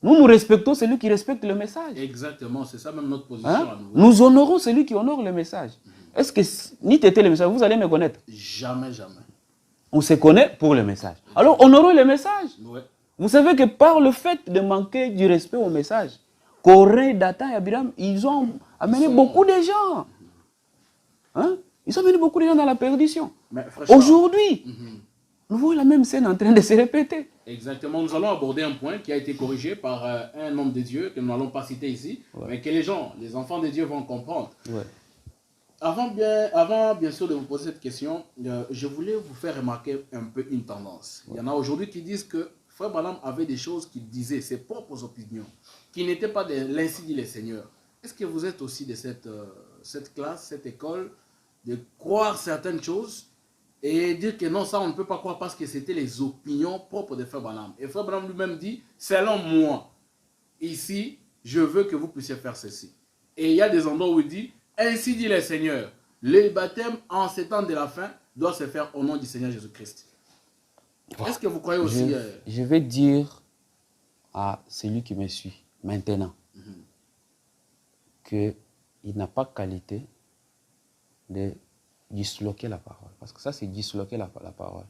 Nous respectons celui qui respecte le message. Exactement, c'est ça même notre position. À nouveau. Nous honorons celui qui honore le message. Est-ce que ni t'étais le message, vous allez me connaître? Jamais, jamais. On se connaît pour le message. Alors honorons le message. Ouais. Vous savez que par le fait de manquer du respect au message, Corée, Dathan et Abiram, ils ont amené beaucoup de gens. Hein? Ils ont amené beaucoup de gens dans la perdition. Aujourd'hui, nous voyons la même scène en train de se répéter. Exactement. Nous allons aborder un point qui a été corrigé par un homme de Dieu, que nous n'allons pas citer ici, mais que les gens, les enfants de Dieu vont comprendre. Avant bien sûr de vous poser cette question, je voulais vous faire remarquer un peu une tendance. Il y en a aujourd'hui qui disent que Frère Branham avait des choses qu'il disait, ses propres opinions, qui n'étaient pas de l'ainsi dit le Seigneur. Est-ce que vous êtes aussi de cette classe, cette école, de croire certaines choses et dire que non, ça on ne peut pas croire parce que c'était les opinions propres de Frère Branham. Et Frère Branham lui-même dit, selon moi, ici, je veux que vous puissiez faire ceci. Et il y a des endroits où il dit, ainsi dit le Seigneur, le baptême en ces temps de la fin doit se faire au nom du Seigneur Jésus-Christ. Est-ce que vous croyez aussi... Je vais dire à celui qui me suit maintenant qu'il n'a pas qualité de disloquer la parole. Parce que ça, c'est disloquer la parole.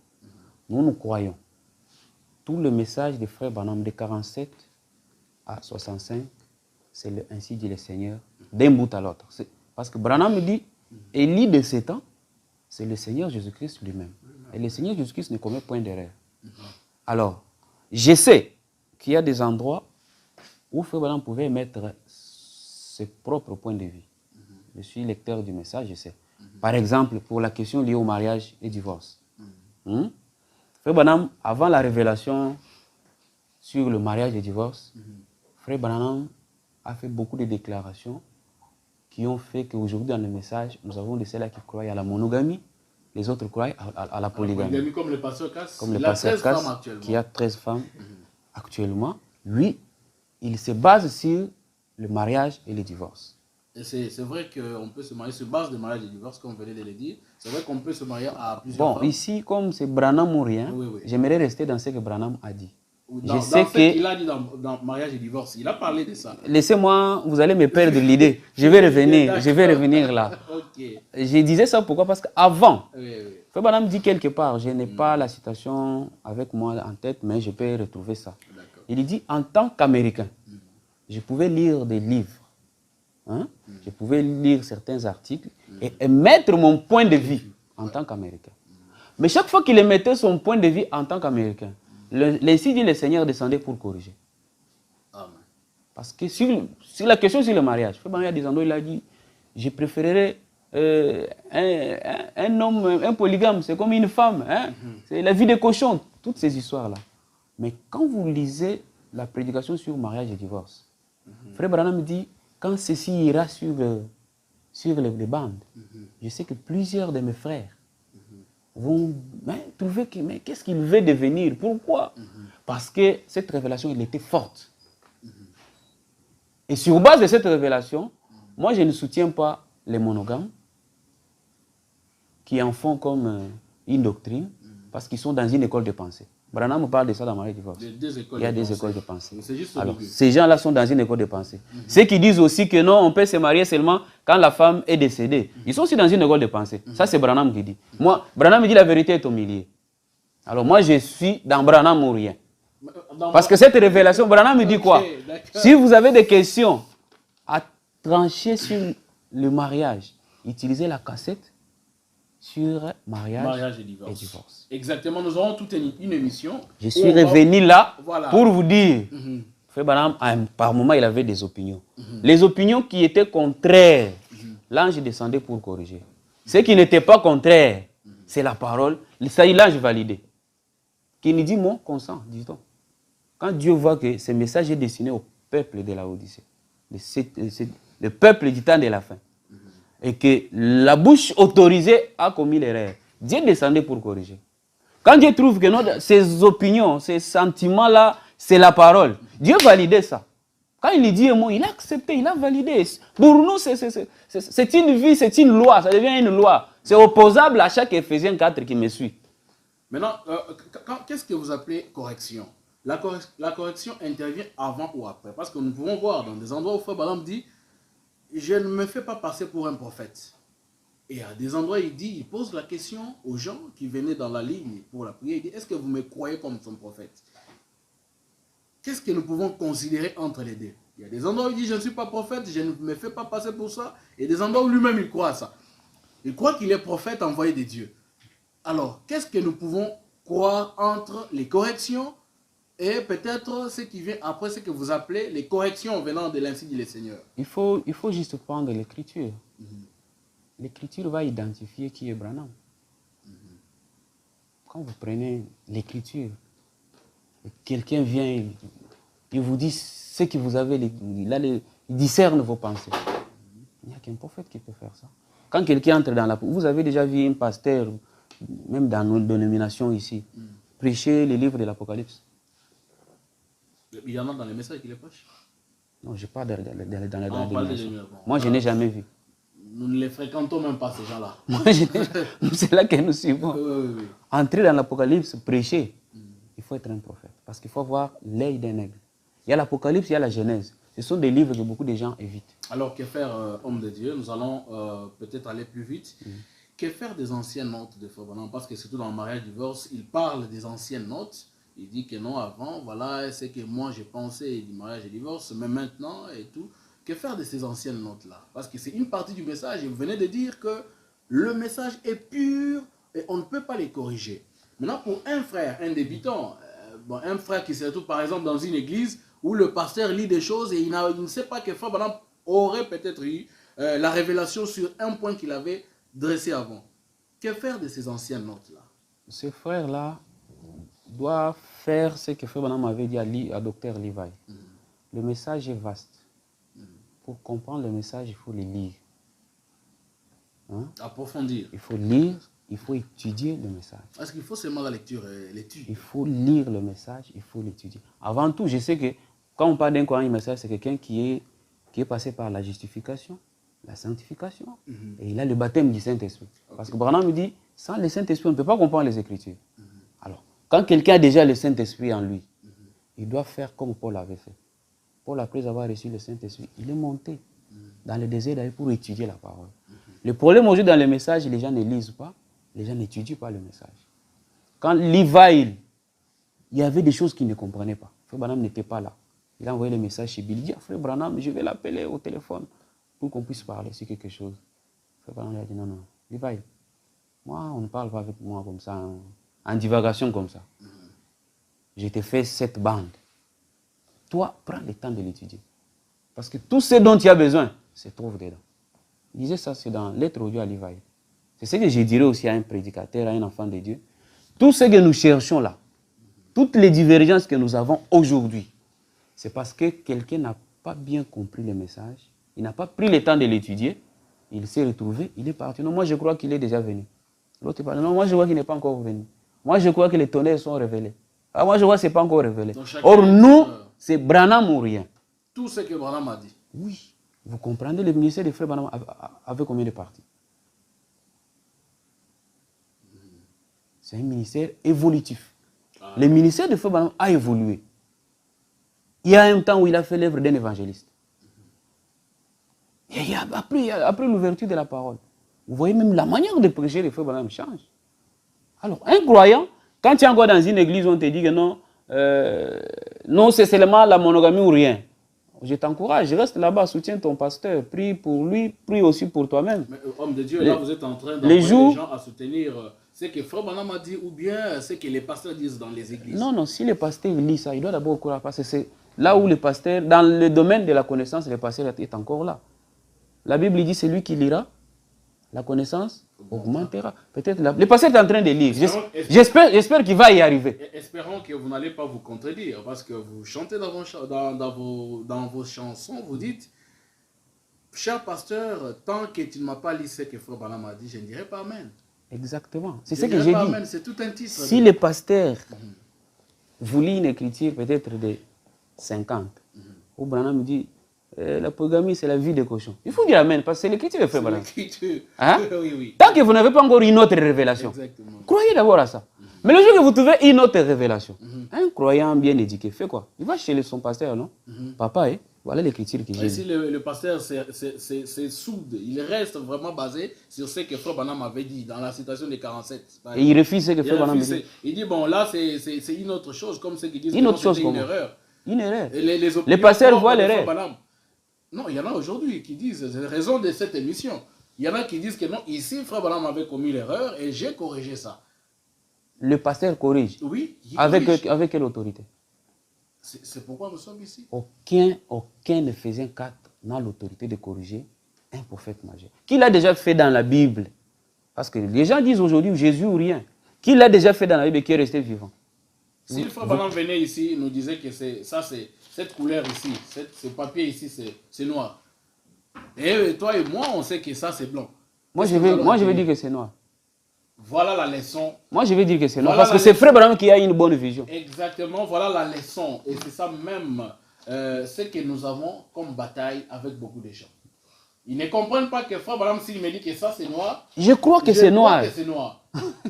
Nous croyons. Tout le message des frères Branham de 47 à 65, c'est le ainsi dit le Seigneur, d'un bout à l'autre. Parce que Branham dit, Élie de ces temps, c'est le Seigneur Jésus-Christ lui-même. Et le Seigneur Jésus-Christ ne commet point d'erreur. Alors, je sais qu'il y a des endroits où Frère Branham pouvait mettre ses propres points de vue. Je suis lecteur du message, je sais. Par exemple, pour la question liée au mariage et divorce. Frère Branham, avant la révélation sur le mariage et divorce, Frère Branham a fait beaucoup de déclarations qui ont fait qu'aujourd'hui, dans le message, nous avons des celles qui croient à la monogamie, les autres croient à la polygamie. Comme le pasteur Cass, comme le pasteur Cass, qui a 13 femmes actuellement. Lui, il se base sur le mariage et le divorce. Et c'est vrai qu'on peut se marier sur base de mariage et divorce, comme vous venez de le dire. C'est vrai qu'on peut se marier à plusieurs femmes. Ici, comme c'est Branham ou rien, j'aimerais rester dans ce que Branham a dit. Je sais qu'il a dit dans mariage et divorce, il a parlé de ça. Laissez-moi, vous allez me perdre l'idée. Je vais revenir là. Je disais ça pourquoi? Parce qu'avant, Frère Branham dit quelque part, je n'ai pas la citation avec moi en tête, mais je peux retrouver ça. Il dit, en tant qu'Américain, je pouvais lire des livres, je pouvais lire certains articles et mettre mon point de vue en tant qu'Américain. Mais chaque fois qu'il mettait son point de vue en tant qu'Américain, l'insi dit le Seigneur descendait pour corriger. Amen. Parce que sur la question sur le mariage, il y a des endroits où il a dit, je préférerais un homme, un polygame, c'est comme une femme, c'est la vie des cochons, toutes ces histoires-là. Mais quand vous lisez la prédication sur mariage et divorce, Frère Branham dit, quand ceci ira sur les bandes, je sais que plusieurs de mes frères vont trouver que, mais qu'est-ce qu'il veut devenir? Pourquoi? Parce que cette révélation, elle était forte. Et sur base de cette révélation, moi, je ne soutiens pas les monogames qui en font comme une doctrine parce qu'ils sont dans une école de pensée. Branham parle de ça dans mariage et divorce. Il y a des écoles de pensée. Alors, ces gens-là sont dans une école de pensée. Ceux qui disent aussi que non, on peut se marier seulement quand la femme est décédée. Ils sont aussi dans une école de pensée. Ça, c'est Branham qui dit. Moi, Branham dit la vérité est au milieu. Alors moi, je suis dans Branham ou rien. Parce que cette révélation, Branham me dit quoi? Si vous avez des questions à trancher sur le mariage, utilisez la cassette sur mariage, et divorce. et divorce. Exactement, nous aurons toute une émission. Je suis revenu là voilà. pour vous dire, Mhm. Frère Branham, par moment, il avait des opinions. Les opinions qui étaient contraires, l'ange descendait pour corriger. Ce qui n'était pas contraire, c'est la parole. Ça, l'ange validé. Qui nous dit, moi, consent, dit-on. Quand Dieu voit que ce message est destiné au peuple de la Odyssée, le peuple du temps de la fin, et que la bouche autorisée a commis l'erreur, Dieu descendait pour corriger. Quand Dieu trouve que ces opinions, ces sentiments-là, c'est la parole, Dieu validait ça. Quand il dit un mot, il a accepté, il a validé. Pour nous, c'est une vie, c'est une loi, ça devient une loi. C'est opposable à chaque Éphésiens 4 qui me suit. Maintenant, qu'est-ce que vous appelez correction? La correction intervient avant ou après? Parce que nous pouvons voir dans des endroits où Frère Branham dit « Je ne me fais pas passer pour un prophète ». Et à des endroits, il pose la question aux gens qui venaient dans la ligne pour la prière. Il dit « Est-ce que vous me croyez comme son prophète ?» Qu'est-ce que nous pouvons considérer entre les deux? Il y a des endroits où il dit « Je ne suis pas prophète, je ne me fais pas passer pour ça ». Et des endroits où lui-même il croit à ça. Il croit qu'il est prophète envoyé de Dieu. Alors, qu'est-ce que nous pouvons croire entre les corrections et peut-être ce qui vient après, ce que vous appelez les corrections venant de l'Ainsi dit le Seigneur? Il faut juste prendre l'écriture. L'écriture va identifier qui est Branham. Quand vous prenez l'écriture, quelqu'un vient, il vous dit ce que vous avez, il discerne vos pensées. Il n'y a qu'un prophète qui peut faire ça. Quand quelqu'un entre dans la... Vous avez déjà vu un pasteur, même dans nos dénominations ici, prêcher les livres de l'Apocalypse. Il y en a dans les messages qui les prêchent? Non, je parle dans la dénomination. Bon, moi, je n'ai jamais vu. Nous ne les fréquentons même pas, ces gens-là. C'est là que nous suivons. Oui. Entrer dans l'Apocalypse, prêcher, il faut être un prophète. Parce qu'il faut avoir l'œil d'un aigle. Il y a l'Apocalypse, il y a la Genèse. Ce sont des livres que beaucoup de gens évitent. Alors, que faire, homme de Dieu? Nous allons peut-être aller plus vite. Que faire des anciennes notes de Frère Branham? Parce que surtout dans le mariage divorce, il parle des anciennes notes. Il dit que non, avant, voilà, c'est que moi j'ai pensé du mariage et divorce, mais maintenant et tout. Que faire de ces anciennes notes-là? Parce que c'est une partie du message, et vous venez de dire que le message est pur et on ne peut pas les corriger. Maintenant, pour un frère, un débutant, un frère qui se retrouve par exemple dans une église où le pasteur lit des choses et il ne sait pas que Frère Branham aurait peut-être eu la révélation sur un point qu'il avait dressé avant. Que faire de ces anciennes notes-là? Ce frère-là doit faire ce que Frère Branham avait dit à Dr Levi. Le message est vaste. Pour comprendre le message, il faut le lire. Approfondir. Il faut lire, il faut étudier le message. Est-ce qu'il faut seulement la lecture et l'étude? Il faut lire le message, il faut l'étudier. Avant tout, je sais que quand on parle d'un courant message, c'est quelqu'un qui est passé par la justification, la sanctification, et il a le baptême du Saint-Esprit. Parce que Branham me dit, sans le Saint-Esprit, on ne peut pas comprendre les Écritures. Alors, quand quelqu'un a déjà le Saint-Esprit en lui, il doit faire comme Paul avait fait. Paul, après avoir reçu le Saint-Esprit, il est monté dans le désert d'aller pour étudier la parole. Le problème aujourd'hui dans les messages, les gens ne lisent pas, les gens n'étudient pas le message. Quand Levi, il y avait des choses qu'il ne comprenait pas. Frère Branham n'était pas là. Il a envoyé le message chez Bill. Il dit, Frère Branham, je vais l'appeler au téléphone pour qu'on puisse parler sur quelque chose. Frère Branham a dit, non, Levi, moi, on ne parle pas avec moi comme ça, en divagation comme ça. Je t'ai fait cette bande. Toi, prends le temps de l'étudier. Parce que tout ce dont tu as besoin se trouve dedans. Il disait ça, c'est dans Lettre au Dieu à Levi. C'est ce que je dirais aussi à un prédicateur, à un enfant de Dieu. Tout ce que nous cherchons là, toutes les divergences que nous avons aujourd'hui, c'est parce que quelqu'un n'a pas bien compris le message, il n'a pas pris le temps de l'étudier, il s'est retrouvé, il est parti. Non, moi je crois qu'il est déjà venu. L'autre parle, non, moi je vois qu'il n'est pas encore venu. Moi je crois que les tonnerres sont révélés. Ah, moi je vois que ce n'est pas encore révélé. Or nous, c'est Branham ou rien. Tout ce que Branham a dit. Oui. Vous comprenez, le ministère des frères Branham avait combien de parties? C'est un ministère évolutif. Le ministère des frères Branham a évolué. Il y a un temps où il a fait l'œuvre d'un évangéliste. Et après l'ouverture de la parole, vous voyez même la manière de prêcher les frères Branham change. Alors, un croyant, quand tu es encore dans une église, on te dit que non, non, c'est seulement la monogamie ou rien. je t'encourage, reste là-bas, soutiens ton pasteur, prie pour lui, prie aussi pour toi-même. Mais homme de Dieu, là vous êtes en train les d'envoyer jours, les gens à soutenir ce que Frère Branham a dit ou bien ce que les pasteurs disent dans les églises. Non, non, si le pasteur lit ça, il doit d'abord croire parce que c'est là où le pasteur, dans le domaine de la connaissance, le pasteur est encore là. La Bible dit, c'est lui qui lira, la connaissance augmentera. Peut-être le pasteur est en train de lire. J'espère qu'il va y arriver. Espérons que vous n'allez pas vous contredire, parce que vous chantez dans vos chansons, vous dites, cher pasteur, tant que tu ne m'as pas lu ce que Frère Branham a dit, je ne dirai pas Amen. Exactement. C'est ce que j'ai dit. C'est tout un titre. Si le pasteur vous lit une écriture peut-être de 50, ou Branham me dit, la polygamie, c'est la vie des cochons. Il faut dire Amen, parce que c'est l'écriture de Frère Branham. Hein? Oui. Tant que vous n'avez pas encore une autre révélation, croyez d'abord à ça. Mais le jour que vous trouvez une autre révélation, un croyant bien éduqué fait quoi? Il va chez son pasteur, non? Papa, voilà l'écriture qui dit. Si le pasteur c'est soude, il reste vraiment basé sur ce que Frère Branham avait dit dans la citation des 47. Et il refuse ce que Frère Branham dit. Il dit, bon, là, c'est une autre chose, comme ceux qui disent une autre chose, une erreur. Une erreur. Les pasteurs voient l'erreur. Non, il y en a aujourd'hui qui disent, c'est la raison de cette émission. Il y en a qui disent que non, ici, Frère Branham avait commis l'erreur et j'ai corrigé ça. Le pasteur corrige. Oui. Avec quelle autorité? C'est pourquoi nous sommes ici. Aucun ne faisait cas dans l'autorité de corriger un prophète majeur. Qui l'a déjà fait dans la Bible? Parce que les gens disent aujourd'hui Jésus ou rien. Qui l'a déjà fait dans la Bible et qui est resté vivant? Si le Frère Branham venait ici, il nous disait que cette couleur ici, ce papier ici, c'est noir. Et toi et moi, on sait que ça, c'est blanc. Moi, je vais dire que c'est noir. Voilà la leçon. Moi, je vais dire que c'est noir. Parce que c'est Frère Branham qui a une bonne vision. Exactement, voilà la leçon. Et c'est ça même ce que nous avons comme bataille avec beaucoup de gens. Ils ne comprennent pas que Frère Branham, s'il me dit que ça, c'est noir. Je crois que c'est noir.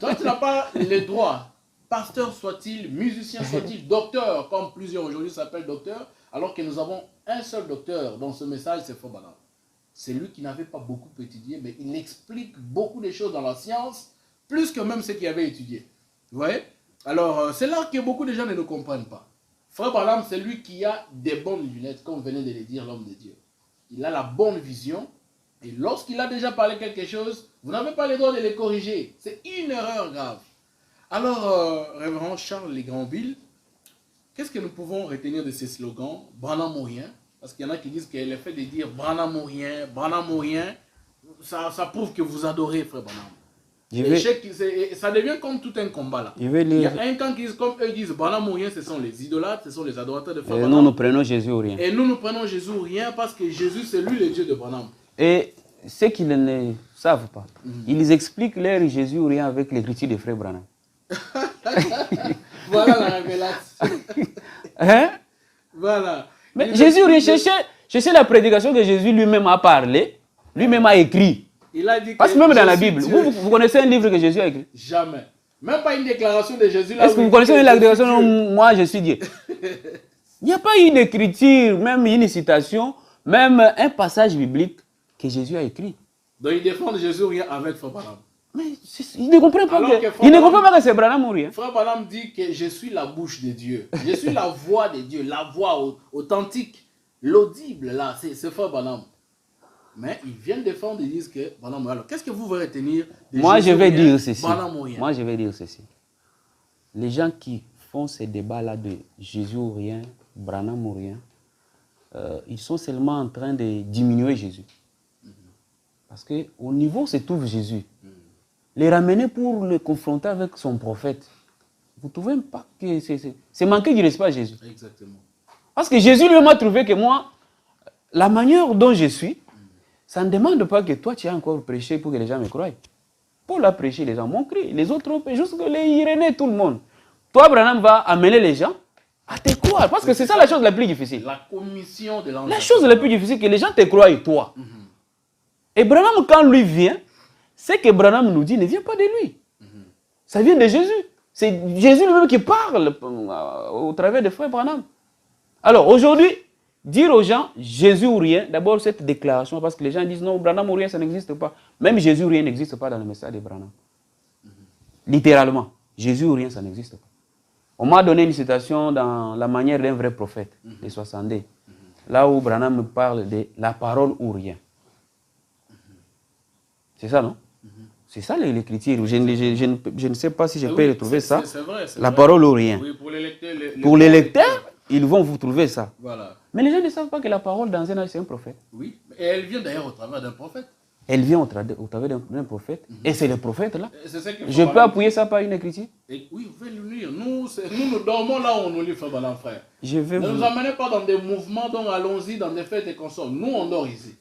Toi, tu n'as pas les droits. Pasteur soit-il, musicien soit-il, docteur, comme plusieurs aujourd'hui s'appellent docteur, alors que nous avons un seul docteur dans ce message, c'est Frère Branham. C'est lui qui n'avait pas beaucoup étudié, mais il explique beaucoup de choses dans la science, plus que même ceux qui avaient étudié. Vous voyez? Alors, c'est là que beaucoup de gens ne le comprennent pas. Frère Branham, c'est lui qui a des bonnes lunettes, comme venait de le dire l'homme de Dieu. Il a la bonne vision, et lorsqu'il a déjà parlé quelque chose, vous n'avez pas le droit de le corriger. C'est une erreur grave. Alors, révérend Charles Legranville, qu'est-ce que nous pouvons retenir de ces slogans? Branham ou rien? Parce qu'il y en a qui disent que le fait de dire Branham ou rien, ça prouve que vous adorez Frère Branham. Ça devient comme tout un combat là. Il y a un camp qui disent, comme eux disent, Branham ou rien, ce sont les idolâtres, ce sont les adorateurs de Frère Branham. Et nous prenons Jésus ou rien. Et nous prenons Jésus ou rien parce que Jésus, c'est lui le Dieu de Branham. Et ceux qui ne savent pas, ils expliquent leur Jésus ou rien avec l'écriture de Frère Branham. Voilà la révélation. Hein? Voilà. Mais Jésus, cherchez la prédication que Jésus lui-même a parlé, lui-même a écrit. Il a dit. Parce que même dans la Bible, vous connaissez un livre que Jésus a écrit? Jamais. Même pas une déclaration de Jésus. Est-ce que vous connaissez une déclaration moi je suis Dieu? Il n'y a pas une écriture, même une citation, même un passage biblique que Jésus a écrit. Donc il défend Jésus rien avec Frère Branham. Mais il ne comprend pas que c'est Branham ou rien. Frère Branham dit que je suis la bouche de Dieu. Je suis la voix de Dieu, la voix authentique, l'audible là, c'est Frère Branham. Mais ils viennent défendre et disent que Branham. Alors qu'est-ce que vous voulez retenir de Moi Jésus je vais rien, dire ceci. Moi je vais dire ceci. Les gens qui font ces débats-là de Jésus ou rien, Branham ou rien, ils sont seulement en train de diminuer Jésus. Parce qu'au niveau se trouve Jésus. Les ramener pour le confronter avec son prophète. Vous ne trouvez pas que c'est manquer du respect à Jésus? Exactement. Parce que Jésus lui m'a trouvé que moi, la manière dont je suis, ça ne demande pas que toi tu aies encore prêché pour que les gens me croient. Paul a prêché, les gens m'ont crié. Les autres ont prêché, jusque les Irénées, tout le monde. Toi, Branham va amener les gens à te croire. Parce que c'est ça la chose la plus difficile. La commission de l'enseignement. La chose la plus difficile, que les gens te croient, toi. Et Branham, quand lui vient, ce que Branham nous dit ne vient pas de lui. Ça vient de Jésus. C'est Jésus lui-même qui parle au travers de Frère Branham. Alors aujourd'hui, dire aux gens Jésus ou rien, d'abord cette déclaration, parce que les gens disent non, Branham ou rien, ça n'existe pas. Même Jésus ou rien n'existe pas dans le message de Branham. Littéralement, Jésus ou rien, ça n'existe pas. On m'a donné une citation dans la manière d'un vrai prophète, les 62. là où Branham me parle de la parole ou rien. C'est ça, non? C'est ça l'écriture. Je ne sais pas si je peux retrouver ça. C'est vrai, la parole ou rien. Oui, pour les lecteurs, ils vont vous trouver ça. Voilà. Mais les gens ne savent pas que la parole dans un âge, c'est un prophète. Oui, et elle vient d'ailleurs au travers d'un prophète. Elle vient au travers d'un prophète. Et c'est le prophète là. Je peux appuyer ça par une écriture? Et oui, vous pouvez le lire. Nous dormons là où on nous lit, frère Balan, frère. Ne nous amenez pas dans des mouvements, donc allons-y dans des fêtes et consorts. Nous, on dort ici.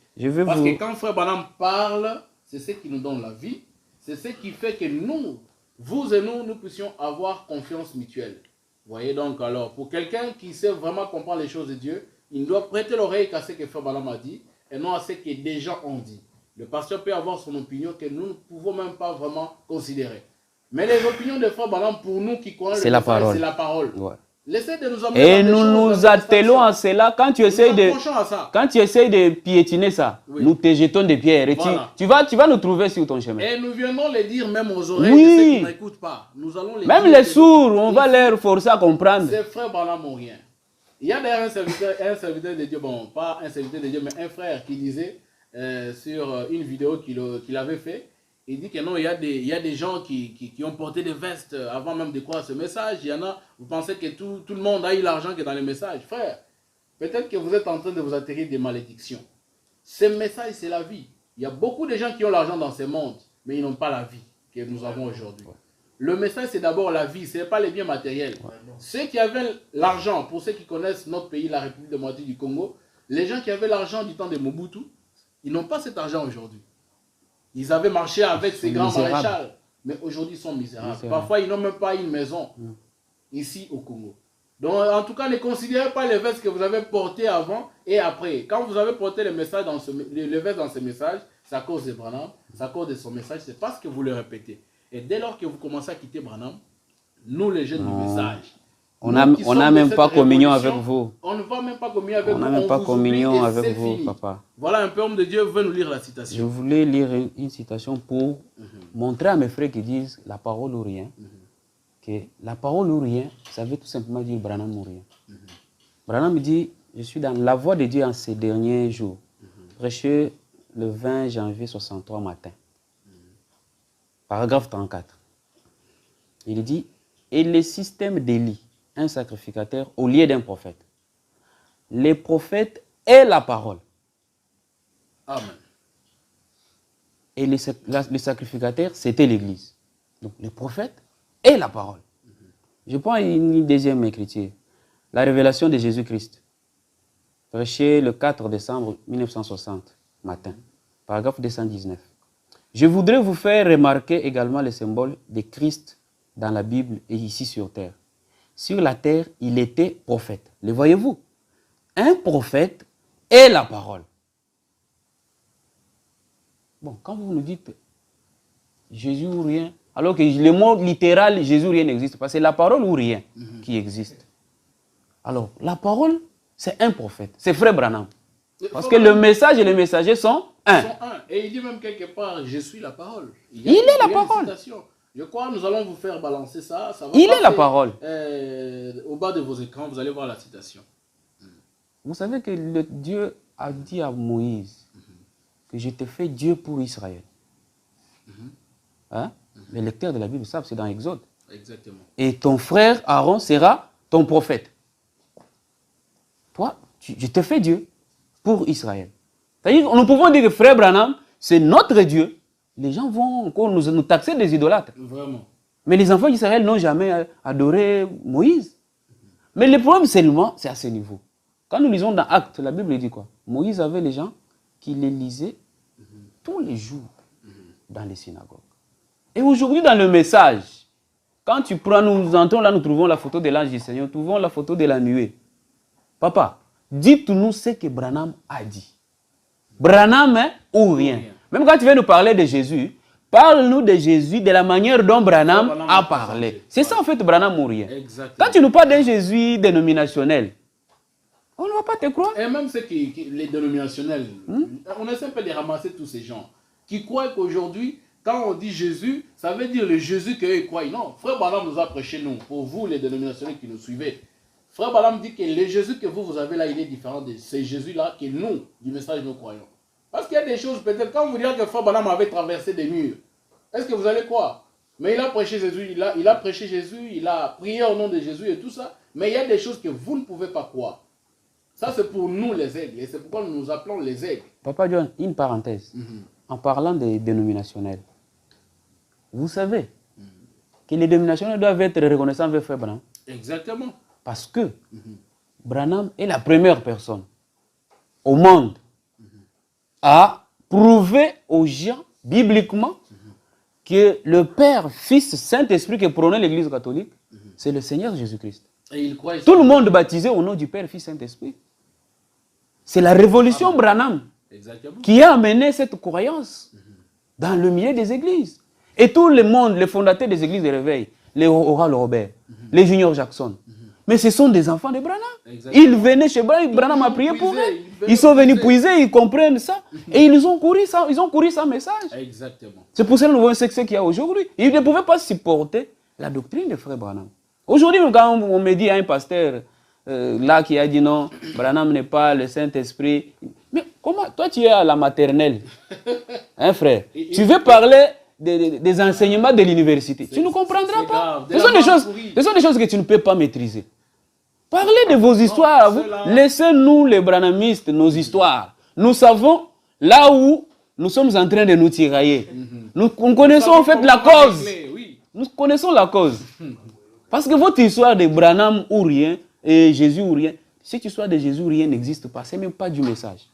Parce que quand frère Balan parle, c'est ce qui nous donne la vie. C'est ce qui fait que nous, vous et nous puissions avoir confiance mutuelle. Vous voyez donc alors, pour quelqu'un qui sait vraiment comprendre les choses de Dieu, il doit prêter l'oreille à ce que frère Balan a dit et non à ce que des gens ont dit. Le pasteur peut avoir son opinion que nous ne pouvons même pas vraiment considérer. Mais les opinions de frère Balan, pour nous qui connaissons c'est la parole. C'est la parole. Ouais. Laissez de nous amener. Et nous nous attelons à cela. Quand tu essayes de piétiner ça, oui. Nous te jetons des pierres. Et voilà. tu vas nous trouver sur ton chemin. Et nous viendrons les dire même aux oreilles de ceux qui n'écoutent pas. Nous allons les même les sourds, on va leur forcer à comprendre. C'est frère Balan ou rien. Il y a d'ailleurs un serviteur de Dieu, bon, pas un serviteur de Dieu, mais un frère qui disait sur une vidéo qu'il avait fait, il dit que non, il y a des gens qui ont porté des vestes avant même de croire ce message. Il y en a, vous pensez que tout le monde a eu l'argent qui est dans les messages. Frère, peut-être que vous êtes en train de vous atterrir des malédictions. Ce message, c'est la vie. Il y a beaucoup de gens qui ont l'argent dans ce monde, mais ils n'ont pas la vie que nous avons aujourd'hui. Le message, c'est d'abord la vie, ce n'est pas les biens matériels. Ceux qui avaient l'argent, pour ceux qui connaissent notre pays, la République démocratique du Congo, les gens qui avaient l'argent du temps de Mobutu, ils n'ont pas cet argent aujourd'hui. Ils avaient marché avec ces grands maréchals, mais aujourd'hui ils sont misérables. Parfois ils n'ont même pas une maison ici au Congo. Donc en tout cas ne considérez pas les vestes que vous avez portées avant et après. Quand vous avez porté les vestes dans ce message, c'est à cause de Branham, c'est à cause de son message, c'est parce que vous le répétez. Et dès lors que vous commencez à quitter Branham, nous les jeunes du message, on n'a même pas communion avec vous. On ne va même pas communion avec vous. On n'a même pas communion avec vous, papa. Voilà un peu homme de Dieu veut nous lire la citation. Je voulais lire une citation pour montrer à mes frères qui disent la parole ou rien, que la parole ou rien, ça veut tout simplement dire Branham ou rien. Branham dit, je suis dans la voix de Dieu en ces derniers jours. Prêché le 20 janvier 63 matin. Paragraphe 34. Il dit, et le système d'Élie, un sacrificateur au lieu d'un prophète. Les prophètes et la parole. Amen. Et le sacrificateur, c'était l'Église. Donc, les prophètes et la parole. Je prends une deuxième écriture. La révélation de Jésus-Christ. Prêché le 4 décembre 1960, matin. Paragraphe 219. Je voudrais vous faire remarquer également le symbole de Christ dans la Bible et ici sur terre. Sur la terre, il était prophète. Le voyez-vous? Un prophète est la parole. Bon, quand vous nous dites Jésus ou rien, alors que le mot littéral Jésus ou rien n'existe pas, c'est la parole ou rien qui existe. Alors, la parole, c'est un prophète. C'est frère Branham. Parce que le message et les messagers sont un. Et il dit même quelque part, je suis la parole. Il est la parole. Je crois que nous allons vous faire balancer ça. Il est la parole. Au bas de vos écrans, vous allez voir la citation. Vous savez que Dieu a dit à Moïse que je te fais Dieu pour Israël. Hein? Les lecteurs de la Bible savent, c'est dans Exode. Exactement. Et ton frère Aaron sera ton prophète. Toi, je te fais Dieu pour Israël. C'est-à-dire, nous pouvons dire que frère Branham, c'est notre Dieu. Les gens vont encore nous taxer des idolâtres. Vraiment. Mais les enfants d'Israël n'ont jamais adoré Moïse. Mais le problème seulement, c'est à ce niveau. Quand nous lisons dans Actes, la Bible dit quoi? Moïse avait les gens qui les lisaient tous les jours dans les synagogues. Et aujourd'hui, dans le message, quand tu prends, nous entrons là, nous trouvons la photo de l'ange du Seigneur, nous trouvons la photo de la nuée. Papa, dites-nous ce que Branham a dit. Branham hein, ou rien. Même quand tu viens nous parler de Jésus, parle-nous de Jésus de la manière dont Branham a parlé. C'est ça en fait Branham ou rien. Exactement. Quand tu nous parles d'un Jésus dénominationnel, on ne va pas te croire. Et même ceux les dénominationnels, on essaie un peu de ramasser tous ces gens qui croient qu'aujourd'hui, quand on dit Jésus, ça veut dire le Jésus qu'eux croient. Non, frère Branham nous a prêché nous, pour vous les dénominationnels qui nous suivez. Frère Branham dit que le Jésus que vous avez là, il est différent de ce Jésus-là que nous, du message, nous croyons. Parce qu'il y a des choses, peut-être, quand vous direz que Frère Branham avait traversé des murs, est-ce que vous allez croire? Mais il a prêché Jésus, il a prêché Jésus, il a prié au nom de Jésus et tout ça. Mais il y a des choses que vous ne pouvez pas croire. Ça, c'est pour nous les aigles. Et c'est pourquoi nous nous appelons les aigles. Papa John, une parenthèse. En parlant des dénominationnels, vous savez que les dénominationnels doivent être reconnaissants avec Frère Branham. Exactement. Parce que Branham est la première personne au monde à prouver aux gens, bibliquement, que le Père, Fils, Saint-Esprit qui prônait l'Église catholique, c'est le Seigneur Jésus-Christ. Tout le monde baptisé au nom du Père, Fils, Saint-Esprit. C'est la révolution Branham qui a amené cette croyance dans le milieu des églises. Et tout le monde, les fondateurs des églises de réveil, les Oral Robert, les Junior Jackson, mais ce sont des enfants de Branham. Ils venaient chez Branham, Branham a prié pour eux. Ils sont venus puiser, ils comprennent ça. Et ils ont couru ça message. Exactement. C'est pour ça que nous voyons ce qu'il y a aujourd'hui. Ils ne pouvaient pas supporter la doctrine de Frère Branham. Aujourd'hui, quand on me dit à un pasteur là qui a dit non, Branham n'est pas le Saint-Esprit. Mais comment, toi tu es à la maternelle, hein frère, tu veux parler des enseignements de l'université, tu ne comprendras pas. Ce sont des choses que tu ne peux pas maîtriser. Parlez de vos histoires, laissez-nous les branhamistes nos histoires. Nous savons là où nous sommes en train de nous tirailler. Nous connaissons en fait la cause. Nous connaissons la cause. Parce que votre histoire de Branham ou rien, et Jésus ou rien, cette histoire de Jésus ou rien n'existe pas. Ce n'est même pas du message.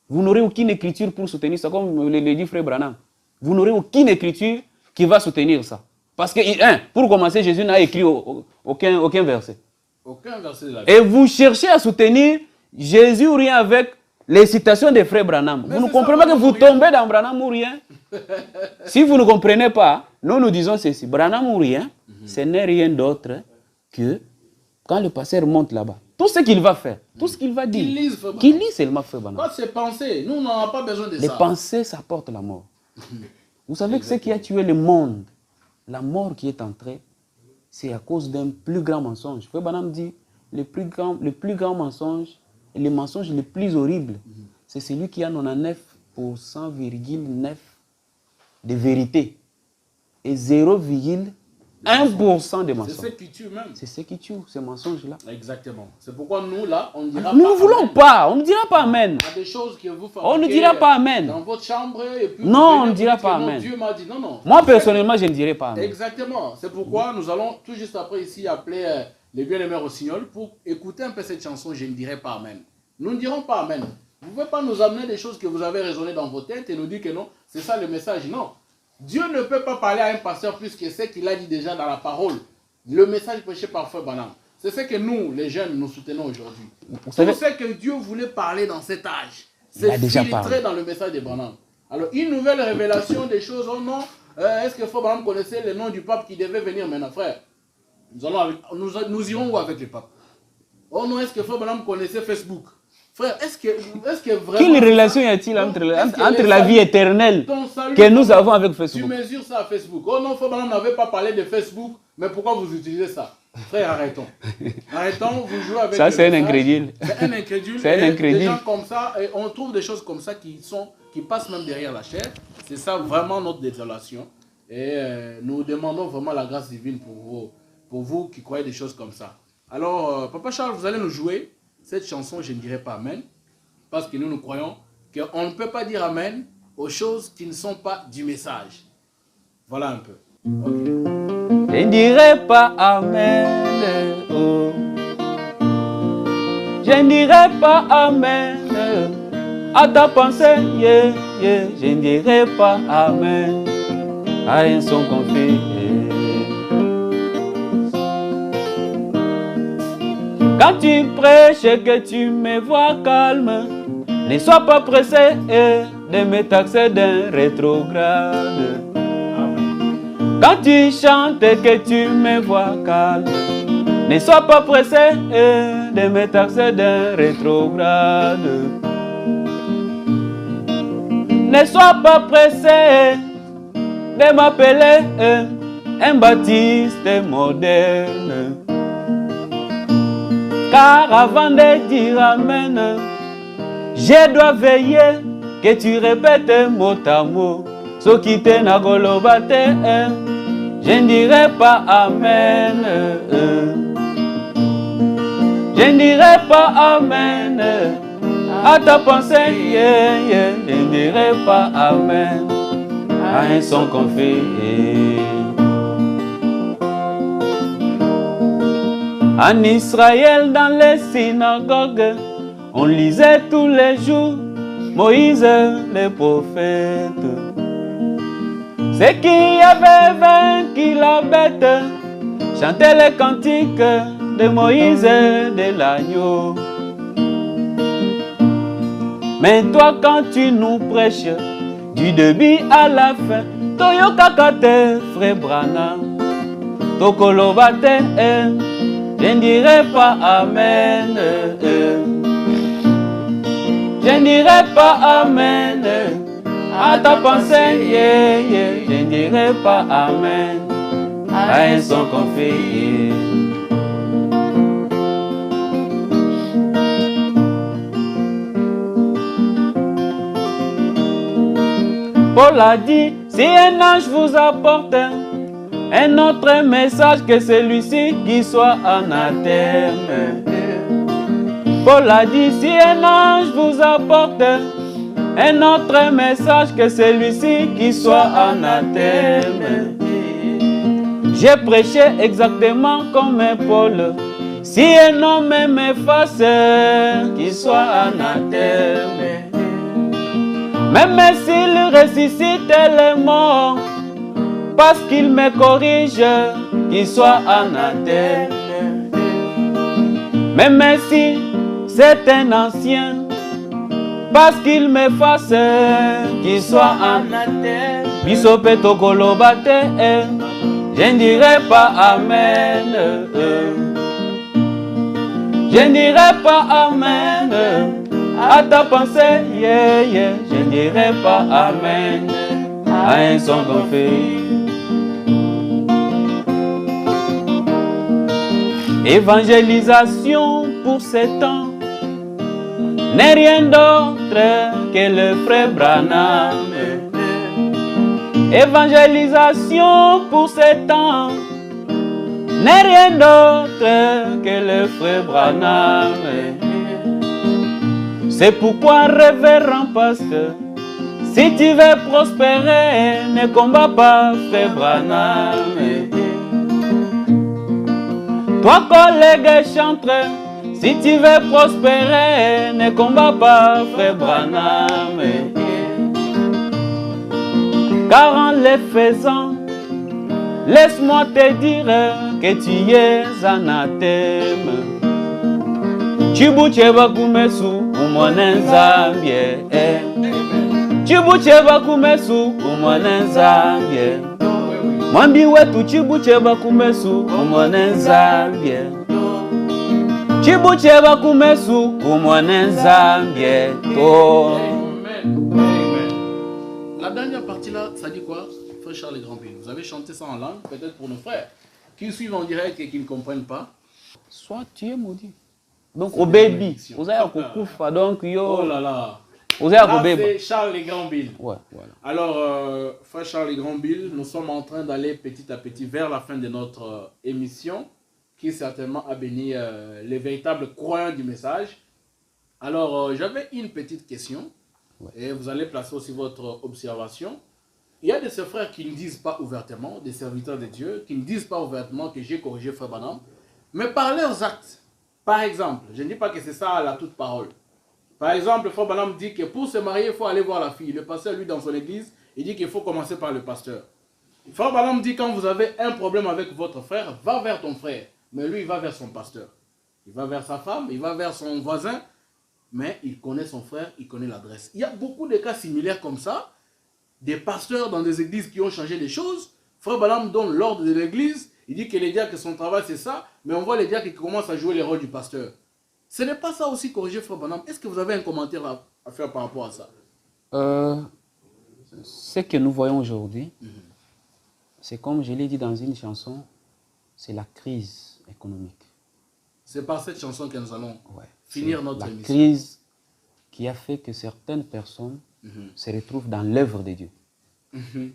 Vous n'aurez aucune écriture pour soutenir ça, comme le dit Frère Branham. Vous n'aurez aucune écriture qui va soutenir ça. Parce que, pour commencer, Jésus n'a écrit aucun verset. Aucun verset de la Bible. Et vous cherchez à soutenir Jésus ou rien avec les citations des Frères Branham. Vous ne comprenez pas que vous tombez dans Branham ou rien. Si vous ne comprenez pas, nous disons ceci. Branham ou rien, ce n'est rien d'autre que quand le pasteur monte là-bas, tout ce qu'il va faire, tout ce qu'il va dire, qu'il lise seulement Frère Branham. Pas ses pensées, nous n'en avons pas besoin de ça. Les pensées, ça porte la mort. Vous savez que ce qui a tué le monde, la mort qui est entrée, c'est à cause d'un plus grand mensonge. Frère Branham dit, le plus grand mensonge, et le mensonge le plus horrible, c'est celui qui a 99,9% de vérité et 0,1% de mensonge. C'est ce qui tue même. C'est ce qui tue, ces mensonges-là. Exactement. C'est pourquoi nous, là, on ne dira pas. Nous ne voulons pas, on ne dira pas Amen. Il y a des choses que vous On ne dira pas Amen. Dans votre chambre, et puis non, on ne dira pas non, Amen. Dieu m'a dit non, non. Moi, personnellement, je ne dirai pas Amen. Exactement. C'est pourquoi nous allons tout juste après ici appeler les bien-aimés Rossignol pour écouter un peu cette chanson. Je ne dirai pas Amen. Nous ne dirons pas Amen. Vous ne pouvez pas nous amener des choses que vous avez raisonnées dans vos têtes et nous dire que non, c'est ça le message. Non. Dieu ne peut pas parler à un pasteur plus que ce qu'il a dit déjà dans la parole. Le message prêché par Frère Branham. C'est ce que nous, les jeunes, nous soutenons aujourd'hui. C'est ce que Dieu voulait parler dans cet âge. C'est filtré dans le message de Branham. Alors, une nouvelle révélation des choses, oh non, est-ce que Frère Branham connaissait le nom du pape qui devait venir maintenant, frère? Nous irons où avec le pape? Oh non, est-ce que Frère Branham connaissait Facebook? Frère, est-ce que vraiment... Quelle relation y a-t-il entre la vie éternelle que nous avons avec Facebook? Tu mesures ça à Facebook. Oh non, Frère Branham n'avait pas parlé de Facebook, mais pourquoi vous utilisez ça? Frère, arrêtons. Arrêtons, vous jouez avec... Ça, c'est un incrédule. C'est un incrédule. C'est un incrédule. Des gens comme ça, et on trouve des choses comme ça qui passent même derrière la chair. C'est ça vraiment notre désolation. Et nous demandons vraiment la grâce divine pour vous qui croyez des choses comme ça. Alors, Papa Charles, vous allez nous jouer cette chanson, je ne dirai pas Amen, parce que nous croyons qu'on ne peut pas dire Amen aux choses qui ne sont pas du message. Voilà un peu. Okay. Je ne dirai pas Amen. Oh. Je ne dirai pas Amen à ta pensée. Yeah, yeah. Je ne dirai pas Amen à un son qu'on fait. Quand tu prêches et que tu me vois calme, ne sois pas pressé de me taxer d'un rétrograde. Quand tu chantes et que tu me vois calme, ne sois pas pressé de me taxer d'un rétrograde. Ne sois pas pressé de m'appeler un baptiste moderne. Car avant de dire Amen, je dois veiller que tu répètes mot à mot. Ce qui te na golobate, je ne dirai pas Amen. Je ne dirai pas Amen à ta pensée, je ne dirai pas Amen à un son qu'on fait. En Israël, dans les synagogues, on lisait tous les jours Moïse, le prophète. Ceux qui avaient vaincu la bête chantaient les cantiques de Moïse, de l'agneau. Mais toi, quand tu nous prêches, du début à la fin, Toyo Kakate, frère Branham, Tokolobate, je ne dirai pas Amen. Je ne dirai pas Amen à ta pensée, je ne dirai pas Amen à un son qu'on fait. Paul a dit, si un ange vous apporte un autre message que celui-ci, qui soit anathème. Paul a dit, si un ange vous apporte un autre message que celui-ci, qui soit anathème. J'ai prêché exactement comme un Paul. Si un homme m'efface, qu'il soit anathème. Même s'il ressuscite les morts, parce qu'il me corrige, qu'il soit anathème. Même si c'est un ancien, parce qu'il m'efface, qu'il soit anathème. Bisope tokolobate, je ne dirai pas Amen. Je ne dirai pas Amen à ta pensée, je ne dirai pas Amen à un son qu'on fait. Évangélisation pour ces temps n'est rien d'autre que le frère Branham. Évangélisation pour ces temps n'est rien d'autre que le frère Branham. C'est pourquoi, révérend pasteur, si tu veux prospérer, ne combat pas frère Branham. Toi, collègue chanteur, si tu veux prospérer, ne combat pas frère Branham. Car en le faisant, laisse-moi te dire que tu es anathème. Chibucheba kumesu umonenzambie. Chibucheba kumesu umonenzambie. Mwambi wetu chibucheba kumesu umonenzambie. Chibucheba kumesu umonenzambie. La dernière partie là, ça dit quoi? Frère Charles Grandville, vous avez chanté ça en langue, peut-être pour nos frères qui suivent en direct et qui ne comprennent pas. Soit tu es maudit. Donc au baby, vous avez un coucou, donc yo. Oh là là. Vous avez un baby. C'est Charles Grandville. Ouais, voilà. Alors, frère Charles Grandville, nous sommes en train d'aller petit à petit vers la fin de notre émission, qui certainement a béni les véritables croyants du message. Alors, j'avais une petite question. Ouais. Et vous allez placer aussi votre observation. Il y a de ces frères qui ne disent pas ouvertement, des serviteurs de Dieu, qui ne disent pas ouvertement que j'ai corrigé frère Branham, mais par leurs actes. Par exemple, je ne dis pas que c'est ça la toute parole. Par exemple, frère Branham dit que pour se marier, il faut aller voir la fille. Le pasteur, lui, dans son église, il dit qu'il faut commencer par le pasteur. Frère Branham dit quand vous avez un problème avec votre frère, va vers ton frère. Mais lui, il va vers son pasteur. Il va vers sa femme, il va vers son voisin. Mais il connaît son frère, il connaît l'adresse. Il y a beaucoup de cas similaires comme ça. Des pasteurs dans des églises qui ont changé les choses. Frère Branham donne l'ordre de l'église. Il dit que les diacres, son travail, c'est ça. Mais on voit les diacres qui commencent à jouer le rôle du pasteur. Ce n'est pas ça aussi corriger frère Branham. Est-ce que vous avez un commentaire à faire par rapport à ça? Ce que nous voyons aujourd'hui, c'est comme je l'ai dit dans une chanson, c'est la crise économique. C'est par cette chanson que nous allons Ouais. finir C'est notre la émission. crise qui a fait que certaines personnes se retrouvent dans l'œuvre de Dieu.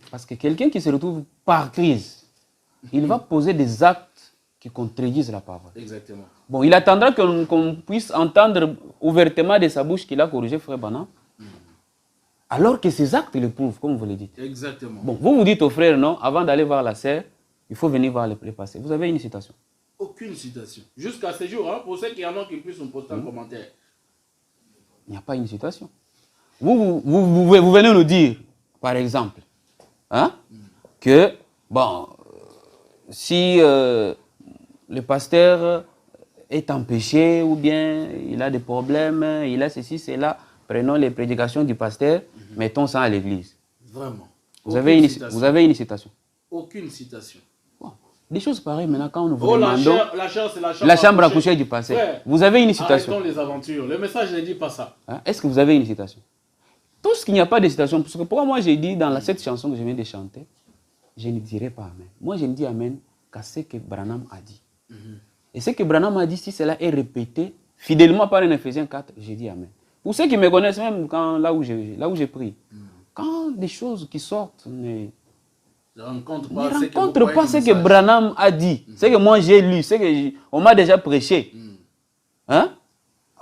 Parce que quelqu'un qui se retrouve par crise, il va poser des actes qui contredisent la parole. Exactement. Bon, il attendra qu'on puisse entendre ouvertement de sa bouche qu'il a corrigé Frère Branham, alors que ses actes le prouvent, comme vous le dites. Exactement. Bon, vous dites au frère, non, avant d'aller voir la sœur, il faut venir voir les passés. Vous avez une citation? Aucune citation. Jusqu'à ce jour, hein, pour ceux qui en ont qui puissent nous poster un commentaire. Il n'y a pas une citation. Vous venez nous dire, par exemple, hein, que, bon, si le pasteur est empêché ou bien il a des problèmes, il a ceci, cela, prenons les prédications du pasteur, mettons ça à l'église. Vraiment. Vous avez une citation. Aucune citation. Bon, des choses pareilles maintenant quand nous vous Oh, demandons la chair, c'est la chambre à coucher du passé. Ouais. Vous avez une citation. Arrêtons les aventures. Le message ne dit pas ça. Hein? Est-ce que vous avez une citation? Tout ce qu'il n'y a pas de citation, parce que pourquoi moi j'ai dit dans cette chanson que je viens de chanter, je ne dirai pas Amen. Moi je ne dis Amen qu'à ce que Branham a dit. Et ce que Branham a dit, si cela est répété fidèlement par un Éphésiens 4, je dis Amen. Pour ceux qui me connaissent, même quand, là où j'ai pris, quand des choses qui sortent ne rencontrent pas ce que Branham a dit, ce que moi j'ai lu, ce qu'on m'a déjà prêché. Hein?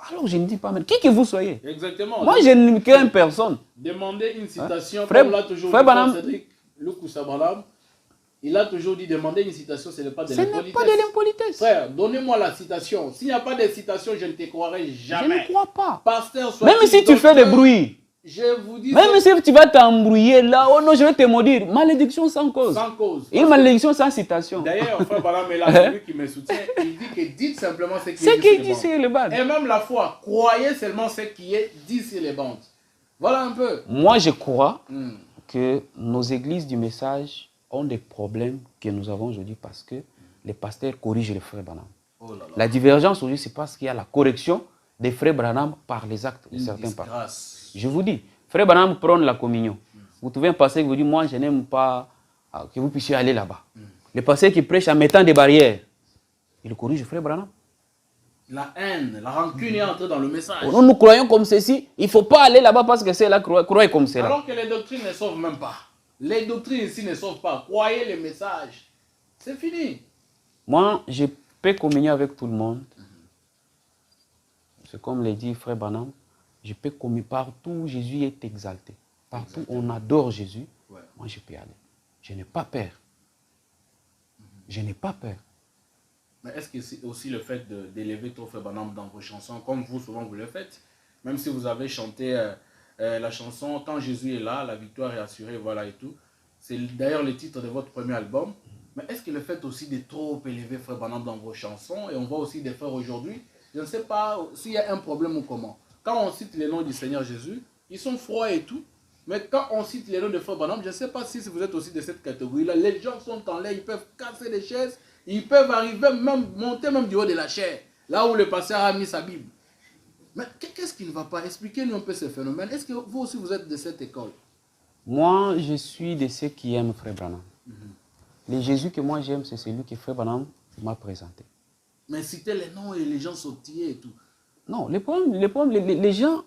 Alors je ne dis pas Amen. Qui que vous soyez. Exactement. Moi je ne crains personne. Demandez une citation, hein? comme l'a toujours dit Cédric Lukusa Branham. Il a toujours dit demander une citation, ce n'est pas de l'impolitesse. Ce n'est pas de l'impolitesse. Frère, donnez-moi la citation. S'il n'y a pas de citation, je ne te croirai jamais. Je ne crois pas. Pasteur, même si tu fais des bruits. Je vous dis. Même si tu vas t'embrouiller là, oh non, je vais te maudire. Malédiction sans cause. Sans cause. Une malédiction sans citation. D'ailleurs, frère Branham est là, c'est lui qui me soutient. Il dit que dites simplement ce qui est dit sur les bandes. Et même la foi, croyez seulement ce qui est dit sur les bandes. Voilà un peu. Moi, je crois que nos églises du message ont des problèmes que nous avons aujourd'hui parce que les pasteurs corrigent les frères Branham. Oh là là. La divergence aujourd'hui, c'est parce qu'il y a la correction des frères Branham par les actes de certains pasteurs. Je vous dis, frère Branham prône la communion. Vous trouvez un pasteur qui vous dit, moi je n'aime pas que vous puissiez aller là-bas. Le pasteur qui prêche en mettant des barrières, il corrige frère Branham. La haine, la rancune est entrée dans le message. Nous croyons comme ceci, il ne faut pas aller là-bas parce que c'est là, croyez comme cela. Alors que les doctrines ne sauvent même pas. Les doctrines ici ne sauvent pas. Croyez les messages. C'est fini. Moi, je peux communier avec tout le monde. C'est comme l'a dit frère Branham. Je peux communier partout où Jésus est exalté. Partout où on adore Jésus. Ouais. Moi, je peux y aller. Je n'ai pas peur. Je n'ai pas peur. Mais est-ce que c'est aussi le fait d'élever ton frère Branham dans vos chansons, comme vous souvent vous le faites, même si vous avez chanté la chanson « Quand Jésus est là, la victoire est assurée », voilà et tout. C'est d'ailleurs le titre de votre premier album. Mais est-ce que le fait aussi de trop élever frère Branham dans vos chansons, et on voit aussi des frères aujourd'hui, je ne sais pas s'il y a un problème ou comment. Quand on cite les noms du Seigneur Jésus, ils sont froids et tout. Mais quand on cite les noms de frère Branham, je ne sais pas si vous êtes aussi de cette catégorie-là. Les gens sont en l'air, ils peuvent casser les chaises, ils peuvent arriver, même monter même du haut de la chair, là où le pasteur a mis sa Bible. Mais qu'est-ce qui ne va pas? Expliquez-nous un peu ce phénomène. Est-ce que vous aussi vous êtes de cette école? Moi, je suis de ceux qui aiment frère Branham. Le Jésus que moi j'aime, c'est celui que frère Branham m'a présenté. Mais citez les noms et les gens sautillaient et tout. Non, les gens,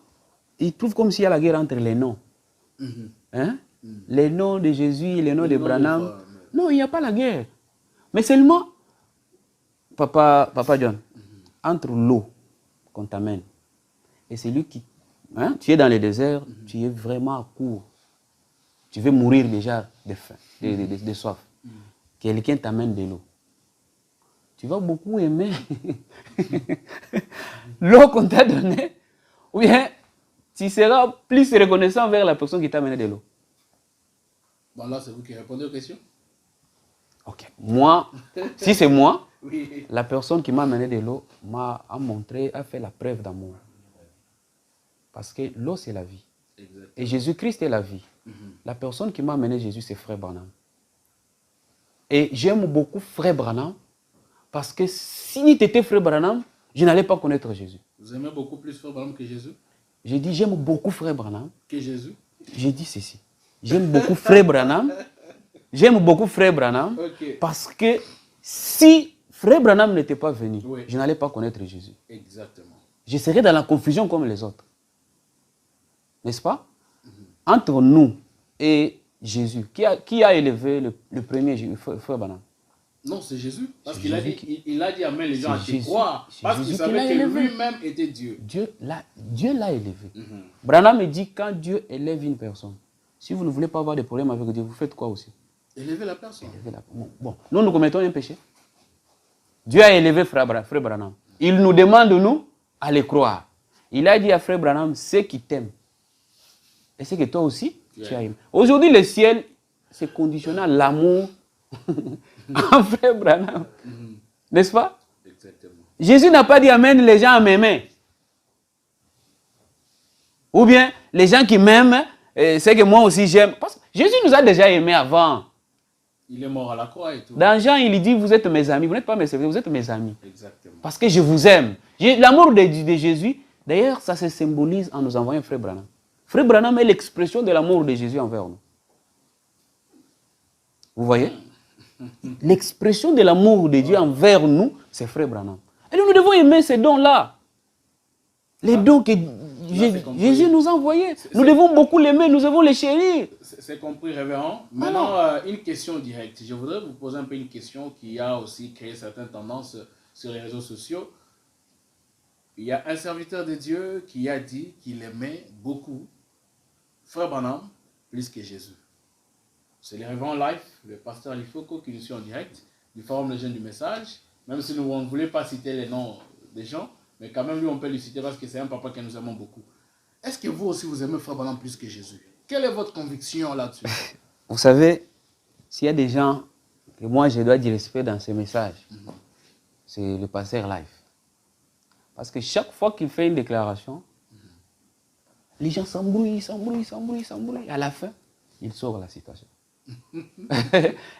ils trouvent comme s'il y a la guerre entre les noms. Hein? Les noms de Jésus et les noms de Branham. Non, il n'y a pas la guerre. Mais seulement, Papa John, entre l'eau qu'on t'amène et celui qui... Hein, tu es dans le désert, tu es vraiment à court. Tu veux mourir déjà de faim, de soif. Quelqu'un t'amène de l'eau. Tu vas beaucoup aimer l'eau qu'on t'a donnée, ou bien tu seras plus reconnaissant envers la personne qui t'a amené de l'eau. Bon, là, c'est vous qui répondez aux questions. Ok. Moi, si c'est moi, oui. La personne qui m'a amené de l'eau a fait la preuve d'amour. Parce que l'eau, c'est la vie. Exactement. Et Jésus-Christ est la vie. La personne qui m'a amené Jésus, c'est frère Branham. Et j'aime beaucoup frère Branham parce que si tu étais frère Branham, je n'allais pas connaître Jésus. Vous aimez beaucoup plus frère Branham que Jésus? J'ai dit j'aime beaucoup frère Branham. Que Jésus? J'ai dit ceci. J'aime beaucoup frère Branham. J'aime beaucoup frère Branham parce que si Frère Branham n'était pas venu, Oui. je n'allais pas connaître Jésus. Exactement. Je serais dans la confusion comme les autres. N'est-ce pas? Entre nous et Jésus, qui a élevé le premier Frère Branham? Non, c'est Jésus. Parce C'est qu'il a Jésus dit, il a dit à les gens à c'est te croire. Jésus- Parce c'est qu'il Jésus qui savait l'a que élevé. lui-même était Dieu. Dieu l'a élevé. Branham me dit, quand Dieu élève une personne, si vous ne voulez pas avoir de problème avec Dieu, vous faites quoi aussi? Élever la personne. Bon, nous commettons un péché. Dieu a élevé Frère Branham. Il nous demande, nous, à le croire. Il a dit à Frère Branham, ceux qui t'aiment. Et c'est que toi aussi, tu as aimé. Aujourd'hui, le ciel, c'est conditionné à l'amour en Frère Branham. N'est-ce pas? Exactement. Jésus n'a pas dit amène les gens à m'aimer. Ou bien, les gens qui m'aiment, c'est que moi aussi j'aime. Parce que Jésus nous a déjà aimés avant. Il est mort à la croix et tout. Dans Jean, il dit, vous êtes mes amis. Vous n'êtes pas mes serviteurs, vous êtes mes amis. Exactement. Parce que je vous aime. L'amour de Jésus, d'ailleurs, ça se symbolise en nous envoyant Frère Branham. Frère Branham est l'expression de l'amour de Jésus envers nous. Vous voyez? L'expression de l'amour de Dieu envers nous, c'est Frère Branham. Et nous devons aimer ces dons-là. Les dons que Jésus nous a envoyés. Nous devons beaucoup l'aimer, nous devons les chérir. C'est compris, révérend. Maintenant, une question directe. Je voudrais vous poser un peu une question qui a aussi créé certaines tendances sur les réseaux sociaux. Il y a un serviteur de Dieu qui a dit qu'il aimait beaucoup Frère Branham plus que Jésus. C'est le révérend live, le pasteur Alifoko qui nous suit en direct du Forum Les Jeunes du Message. Même si nous ne voulons pas citer les noms des gens, mais quand même lui on peut le citer parce que c'est un papa que nous aimons beaucoup. Est-ce que vous aussi vous aimez Frère Branham plus que Jésus? Quelle est votre conviction là-dessus? Vous savez, s'il y a des gens que moi je dois dire respect dans ces messages, c'est le pasteur live. Parce que chaque fois qu'il fait une déclaration, les gens s'embrouillent. À la fin, il sort la citation.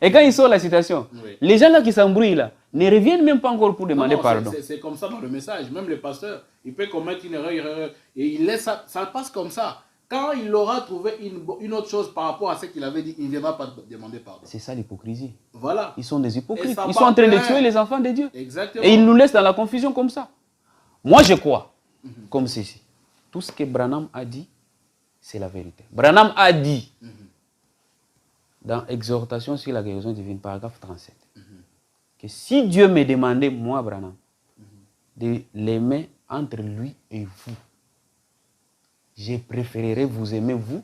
Et quand il sort la citation, les gens là qui s'embrouillent là, ne reviennent même pas encore pour demander pardon. C'est comme ça dans le message. Même le pasteur, il peut commettre une erreur et il laisse ça passe comme ça. Quand il aura trouvé une autre chose par rapport à ce qu'il avait dit, il ne viendra pas demander pardon. C'est ça l'hypocrisie. Voilà. Ils sont des hypocrites. Ils sont en train de tuer les enfants de Dieu. Exactement. Et ils nous laissent dans la confusion comme ça. Moi, je crois, comme ceci. Tout ce que Branham a dit, c'est la vérité. Branham a dit, dans Exhortation sur la guérison divine, paragraphe 37, que si Dieu me demandait, moi, Branham, de l'aimer entre lui et vous, je préférerais vous aimer, vous,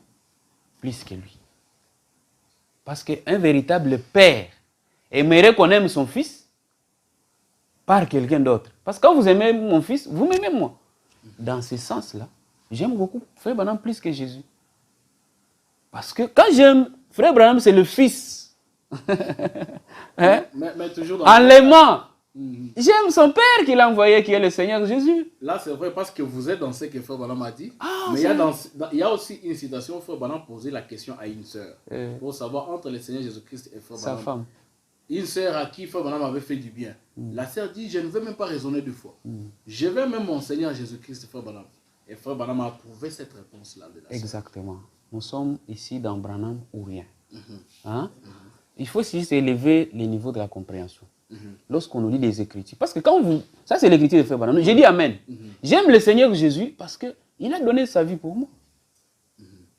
plus que lui. Parce qu'un véritable père aimerait qu'on aime son fils par quelqu'un d'autre. Parce que quand vous aimez mon fils, vous m'aimez moi. Dans ce sens-là, j'aime beaucoup Frère Branham plus que Jésus. Parce que quand j'aime Frère Branham, c'est le fils. Hein? Mais toujours dans en l'aimant, j'aime son père qu'il a envoyé, qui est le Seigneur Jésus. Là, c'est vrai parce que vous êtes dans ce que Frère Branham a dit. Ah, mais il y a aussi une citation où Frère Branham posait la question à une sœur. Pour savoir entre le Seigneur Jésus-Christ et Frère Branham. Sa femme. Une sœur à qui Frère Branham avait fait du bien. La sœur dit, je ne veux même pas raisonner deux fois. Je vais même mon Seigneur Jésus-Christ, Frère Branham. Et Frère Branham a approuvé cette réponse-là de la sœur. Exactement. Nous sommes ici dans Branham ou rien. Hein? Il faut aussi élever le niveau de la compréhension. Lorsqu'on nous lit des Écritures. Parce que quand vous... Ça, c'est l'Écriture de Frère Branham. J'ai dit Amen. J'aime le Seigneur Jésus parce qu'il a donné sa vie pour moi.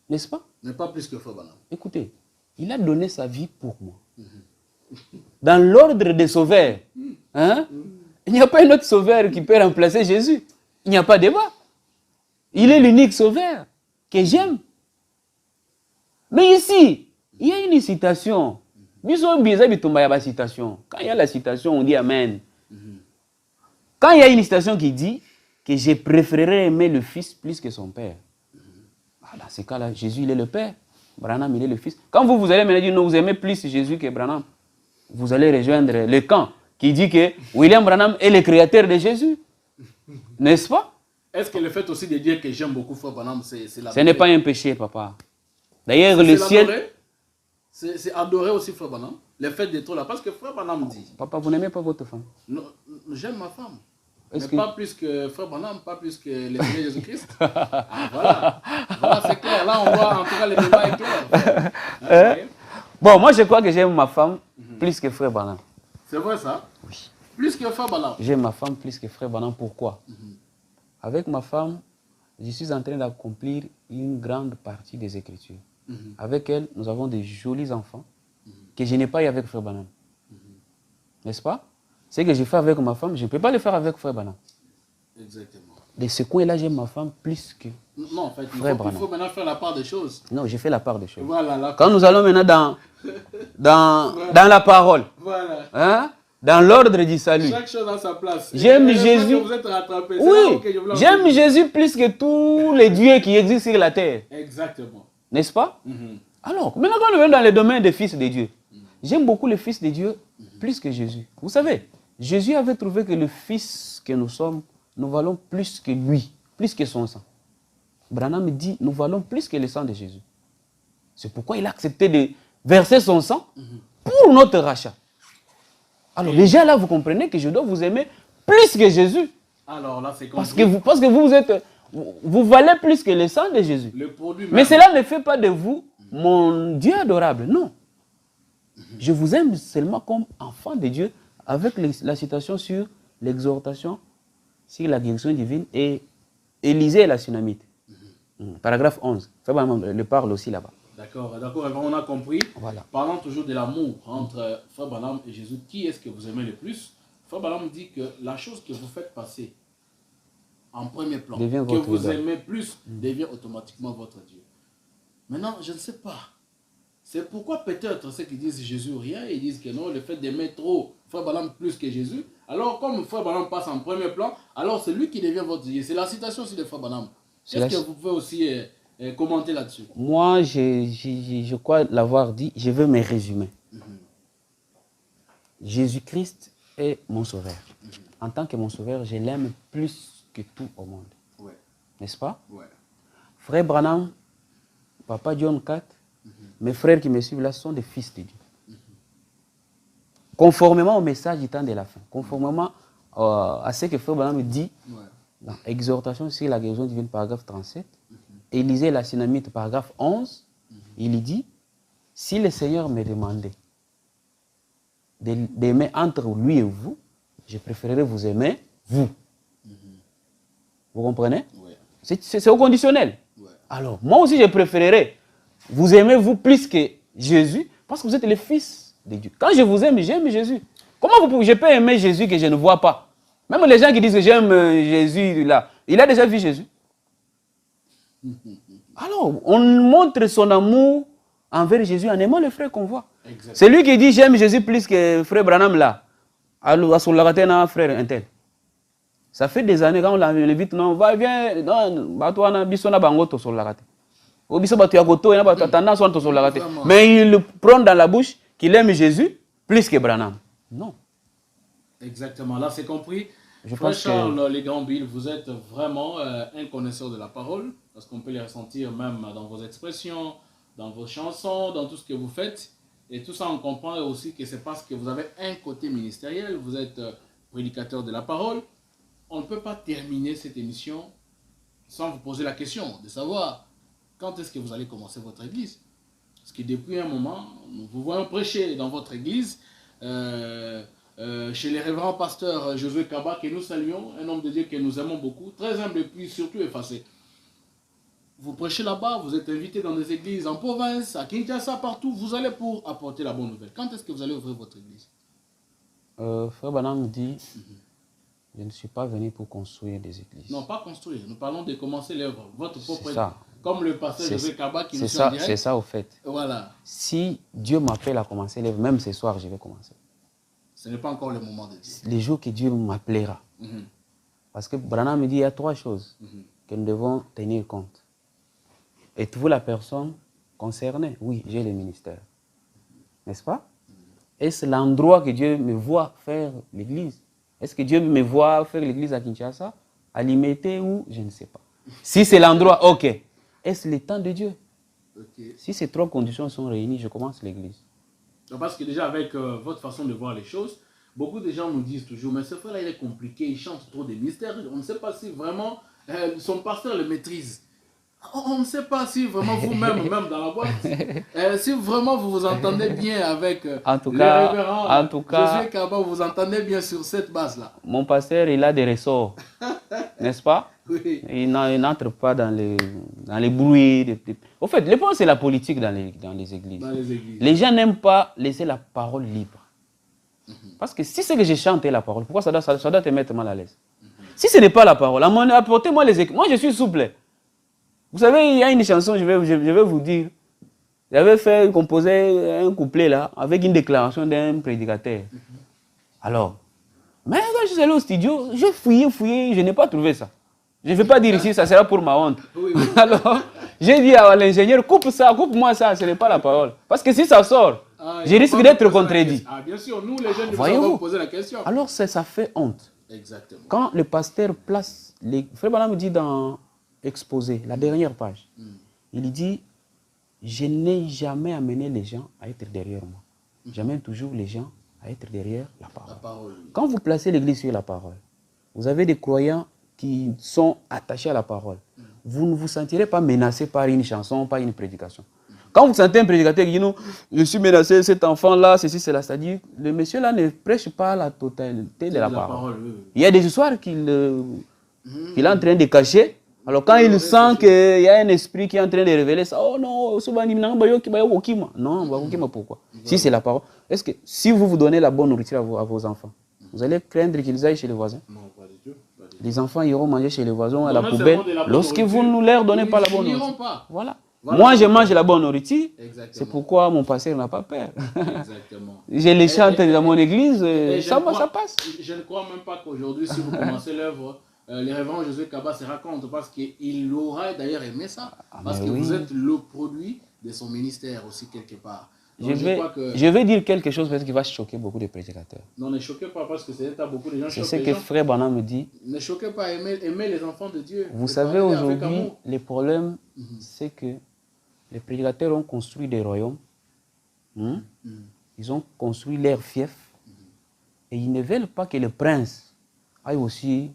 N'est-ce pas? Mais pas plus que Frère Branham. Écoutez, il a donné sa vie pour moi. Dans l'ordre des sauveurs, hein? Il n'y a pas un autre sauveur qui peut remplacer Jésus. Il n'y a pas de débat. Il est l'unique sauveur que j'aime. Mais ici, il y a une citation. Quand il y a la citation, on dit Amen. Quand il y a une citation qui dit que je préférerais aimer le Fils plus que son Père. Dans ce cas-là, Jésus, il est le Père. Branham, il est le Fils. Quand vous allez me dire, non, vous aimez plus Jésus que Branham, vous allez rejoindre le camp qui dit que William Branham est le créateur de Jésus. N'est-ce pas? Est-ce que le fait aussi de dire que j'aime beaucoup Frère Branham, c'est la... Ce n'est pas un péché, papa. D'ailleurs, le ciel... C'est adorer aussi Frère Branham. Le fait d'être là. Parce que Frère Branham dit... Papa, vous n'aimez pas votre femme? Non, j'aime ma femme. Mais pas plus que Frère Branham, pas plus que le Seigneur Jésus-Christ. Voilà. Voilà, c'est clair. Là, on voit, en tout cas, le débat est clair. Okay. Bon, moi, je crois que j'aime ma femme plus que Frère Branham. C'est vrai, ça? Oui. Plus que Frère Branham. J'aime ma femme plus que Frère Branham. Pourquoi? Avec ma femme, je suis en train d'accomplir une grande partie des Écritures. Avec elle, nous avons des jolis enfants que je n'ai pas eu avec Frère Branham. N'est-ce pas? Ce que je fais avec ma femme, je ne peux pas le faire avec Frère Branham. Exactement. De ce coin-là, j'aime ma femme plus que Non, en fait, il Frère faut Branham. maintenant faire la part des choses. Non, j'ai fait la part des choses. Voilà, la Quand nous allons maintenant dans la parole, Voilà. hein, dans l'ordre du salut, Chaque chose a sa place. j'aime Et Jésus. que vous êtes rattrapés. C'est là Oui, que je voulais en j'aime venir. Jésus plus que tous les dieux qui existent sur la terre. Exactement. N'est-ce pas? Alors, maintenant quand nous venons dans le domaine des fils de Dieu, j'aime beaucoup le fils de Dieu plus que Jésus. Vous savez, Jésus avait trouvé que le fils que nous sommes, nous valons plus que lui, plus que son sang. Branham dit, nous valons plus que le sang de Jésus. C'est pourquoi il a accepté de verser son sang pour notre rachat. Alors déjà là, vous comprenez que je dois vous aimer plus que Jésus. Alors là, c'est Parce compris. que vous êtes, vous valez plus que le sang de Jésus. Le produit Mais même. cela ne fait pas de vous mon Dieu adorable. Non. Je vous aime seulement comme enfant de Dieu avec la citation sur l'exhortation, sur la direction divine et Élisée et la Sunamite. Paragraphe 11. Frère Branham le parle aussi là-bas. D'accord, d'accord, on a compris. Voilà. Parlant toujours de l'amour entre Frère Branham et Jésus, qui est-ce que vous aimez le plus? Frère Branham dit que la chose que vous faites passer en premier plan, Devient que votre vous idole. aimez plus, devient automatiquement votre Dieu. Maintenant, je ne sais pas. C'est pourquoi peut-être ceux qui disent Jésus rien, ils disent que non, le fait d'aimer trop Frère Branham plus que Jésus, alors comme Frère Branham passe en premier plan, alors c'est lui qui devient votre Dieu. C'est la citation aussi de Frère Branham. C'est Qu'est-ce la- que vous pouvez aussi commenter là-dessus? Moi, je crois l'avoir dit, je veux me résumer. Jésus-Christ est mon sauveur. En tant que mon sauveur, je l'aime plus que tout au monde. Ouais, N'est-ce pas? ouais. Frère Branham, Papa John 4, mes frères qui me suivent là sont des fils de Dieu. Conformément au message du temps de la fin, conformément à ce que Frère Branham dit Ouais. dans Exhortation sur la guérison divine, paragraphe 37, Élisée la Sunamite, paragraphe 11, il dit, si le Seigneur me demandait d'aimer entre lui et vous, je préférerais vous aimer, vous. Vous comprenez? Ouais. C'est au conditionnel. Ouais. Alors, moi aussi, je préférerais vous aimer, vous, plus que Jésus, parce que vous êtes le Fils de Dieu. Quand je vous aime, j'aime Jésus. Comment je peux aimer Jésus que je ne vois pas? Même les gens qui disent que j'aime Jésus, là, il a déjà vu Jésus. Alors, on montre son amour envers Jésus en aimant le frère qu'on voit. Exactement. C'est lui qui dit j'aime Jésus plus que frère Branham là. À son lagatena, frère Intel. Ça fait des années quand on l'invite, non, va, viens, non, bah, toi, on a bisona bangoto sur la gâte. Au biso batu yagoto, il y a batu tendance sur la gâte. Mais il prend dans la bouche qu'il aime Jésus plus que Branham. Non. Exactement, là c'est compris. Je Frère pense que- Charles Legrandville, vous êtes vraiment un connaisseur de la parole, parce qu'on peut les ressentir même dans vos expressions, dans vos chansons, dans tout ce que vous faites. Et tout ça, on comprend aussi que c'est parce que vous avez un côté ministériel, vous êtes prédicateur de la parole. On ne peut pas terminer cette émission sans vous poser la question de savoir quand est-ce que vous allez commencer votre église. Parce que depuis un moment, nous vous voyons prêcher dans votre église, chez les révérends pasteurs Josué Kaba, que nous saluons, un homme de Dieu que nous aimons beaucoup, très humble et puis surtout effacé. Vous prêchez là-bas, vous êtes invité dans des églises en province, à Kinshasa, partout, vous allez pour apporter la bonne nouvelle. Quand est-ce que vous allez ouvrir votre église? Frère Branham dit, je ne suis pas venu pour construire des églises. Non, pas construire, nous parlons de commencer l'œuvre, votre propre C'est ça. comme le pasteur C'est Josué Kaba qui nous c'est suit en ça, direct. c'est ça au fait. Voilà, Si Dieu m'appelle à commencer l'œuvre, même ce soir, je vais commencer. ce n'est pas encore le moment de dire. Les jours que Dieu m'appellera. Mhm, Parce que Branham me dit, il y a trois choses mhm. que nous devons tenir compte. Êtes-vous la personne concernée? Oui, j'ai le ministère. N'est-ce pas? Est-ce l'endroit que Dieu me voit faire l'église? Est-ce que Dieu me voit faire l'église à Kinshasa, à Limité ou je ne sais pas? Si c'est l'endroit, ok. Est-ce le temps de Dieu? Ok. Si ces trois conditions sont réunies, je commence l'église. Non, parce que déjà avec votre façon de voir les choses, beaucoup de gens nous disent toujours, mais ce frère-là il est compliqué, il chante trop des mystères, on ne sait pas si vraiment son pasteur le maîtrise. On ne sait pas si vraiment vous-même, même dans la boîte, si vraiment vous vous entendez bien avec En tout le cas, révérend cas, Josué Kaba, vous vous entendez bien sur cette base-là. mon pasteur, il a des ressorts, n'est-ce pas? Oui. Il n'entre pas dans les bruits. Au fait, le point, c'est la politique dans les églises. Dans les églises. Les gens n'aiment pas laisser la parole libre. Parce que si c'est que je chante la parole, pourquoi ça doit te mettre mal à l'aise? Si ce n'est pas la parole, apportez-moi les écrits. Moi, je suis souple. Vous savez, il y a une chanson, je vais vous dire. J'avais composé un couplet là, avec une déclaration d'un prédicateur. Alors, mais quand je suis allé au studio, j'ai fouillé, je n'ai pas trouvé ça. Je ne vais pas dire ici, ça sera pour ma honte. Oui. Alors, j'ai dit à l'ingénieur, coupe-moi ça, ce n'est pas la parole. Parce que si ça sort, je risque d'être contredit. Ah, bien sûr, nous les jeunes, nous Voyez-vous, poser la question. alors ça fait honte. Exactement. Quand le pasteur place, Frère Branham dit dans Exposé, la dernière page, il dit, je n'ai jamais amené les gens à être derrière moi. J'amène toujours les gens à être derrière la parole. La parole. Quand vous placez l'église sur la parole, vous avez des croyants qui sont attachés à la parole. Vous ne vous sentirez pas menacé par une chanson, par une prédication. Quand vous sentez un prédicateur qui dit non, je suis menacé, cet enfant-là, ceci, cela, c'est-à-dire, le monsieur-là ne prêche pas la totalité de la parole. Oui. Il y a des histoires qu'il est en train de cacher. Alors quand il sent qu'il y a un esprit qui est en train de révéler ça, oh non, non, pourquoi? Si c'est la parole, est-ce que si vous donnez la bonne nourriture à vos enfants, vous allez craindre qu'ils aillent chez les voisins? Non, pas du tout. Les enfants iront manger chez les voisins à la poubelle lorsque vous ne leur donnez pas la bonne nourriture. Voilà. Moi, je mange la bonne nourriture. C'est pourquoi mon pasteur n'a pas peur. Exactement. Je les chante dans mon église, ça passe. Je ne crois même pas qu'aujourd'hui, si vous commencez l'œuvre, les révérends Josué Kaba se raconte parce qu'il aurait d'ailleurs aimé ça. Parce que vous êtes le produit de son ministère aussi quelque part. Donc, je vais dire quelque chose parce qu'il va choquer beaucoup de prédicateurs. Non, ne choquez pas parce que c'est beaucoup de gens. C'est ce que Frère Branham me dit. Ne choquez pas, aimez les enfants de Dieu. Vous savez, aujourd'hui, le problème, c'est que les prédicateurs ont construit des royaumes. Ils ont construit leurs fiefs. Et ils ne veulent pas que le prince aille aussi,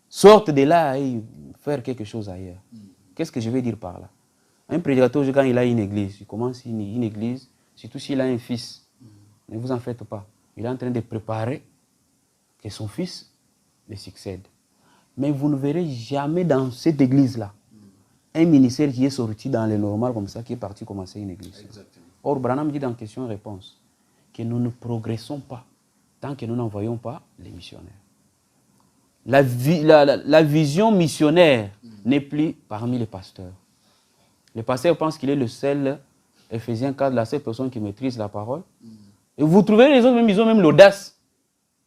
sorte de là et faire quelque chose ailleurs. Qu'est-ce que je veux dire par là? Un prédicateur, quand il a une église, il commence une église, surtout s'il a un fils, ne vous en faites pas. Il est en train de préparer que son fils le succède. Mais vous ne verrez jamais dans cette église-là un ministère qui est sorti dans le normal comme ça, qui est parti commencer une église. Exactement. Or, Branham dit dans question-réponse que nous ne progressons pas tant que nous n'envoyons pas les missionnaires. La vision missionnaire n'est plus parmi les pasteurs. Le pasteur pense qu'il est le seul, Éphésiens 4, la seule personne qui maîtrise la parole. Et vous trouvez les autres, ils ont même l'audace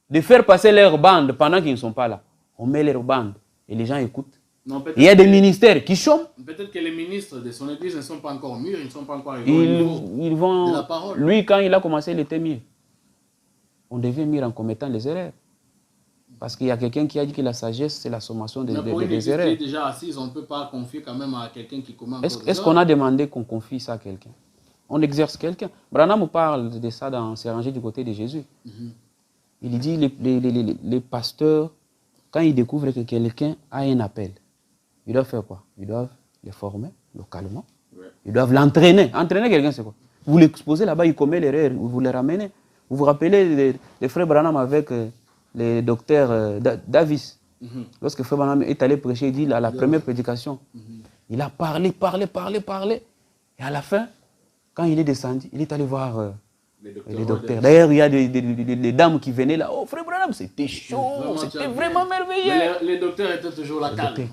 de faire passer leur bande pendant qu'ils ne sont pas là. On met leur bande et les gens écoutent. Non, il y a des ministères qui chôment. Peut-être que les ministres de son église ne sont pas encore mûrs, ils ne sont pas encore arrivés ils vont, de la parole. Lui, quand il a commencé, il était mûr. On devient mûr en commettant les erreurs. Parce qu'il y a quelqu'un qui a dit que la sagesse, c'est la sommation des erreurs. Mais pour une église qui est déjà assise, on ne peut pas confier quand même à quelqu'un qui commet encore des erreurs. Est-ce qu'on a demandé qu'on confie ça à quelqu'un? On exerce quelqu'un. Branham parle de ça dans ses rangées du côté de Jésus. Il dit les pasteurs, quand ils découvrent que quelqu'un a un appel, ils doivent faire quoi? Ils doivent le former localement. Ouais. Ils doivent l'entraîner. Entraîner quelqu'un, c'est quoi? Vous l'exposez là-bas, il commet l'erreur, vous le ramenez. Vous vous rappelez les frères Branham avec le docteur Davis. Lorsque frère Branham est allé prêcher, il dit à la première prédication, il a parlé. Et à la fin, quand il est descendu, il est allé voir les docteurs. D'ailleurs, il y a des dames qui venaient là. Oh, frère Branham, c'était chaud, c'était vraiment merveilleux. Mais les docteurs étaient toujours là, calmes.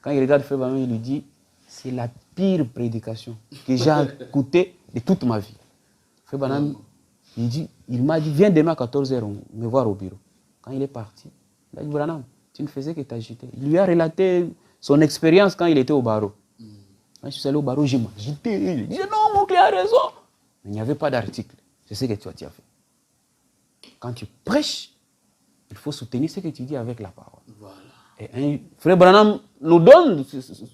Quand il regarde frère Branham, il lui dit, c'est la pire prédication que j'ai écoutée de toute ma vie. Frère Branham, il m'a dit, viens demain à 14h me voir au bureau. Quand il est parti, il a dit, Branham, tu ne faisais que t'agiter. Il lui a relaté son expérience quand il était au barreau. Quand je suis allé au barreau, j'ai m'agité. Il disait, non, mon client a raison. Mais il n'y avait pas d'article. C'est ce que tu as fait. Quand tu prêches, il faut soutenir ce que tu dis avec la parole. Voilà. Et frère Branham nous donne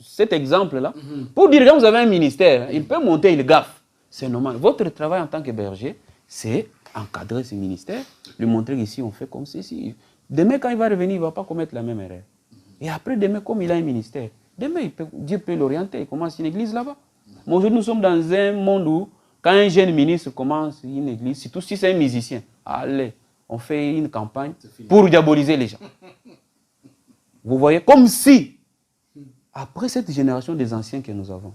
cet exemple-là pour dire que quand vous avez un ministère, il peut monter, il gaffe. C'est normal. Votre travail en tant que berger, c'est encadrer ce ministère, lui montrer qu'ici on fait comme ceci. Demain, quand il va revenir, il ne va pas commettre la même erreur. Et après, demain, comme il a un ministère, Demain, Dieu peut l'orienter. Il commence une église là-bas. Mais aujourd'hui, nous sommes dans un monde où, quand un jeune ministre commence une église, surtout si c'est un musicien, allez, on fait une campagne pour diaboliser les gens. Vous voyez, comme si, après cette génération des anciens que nous avons,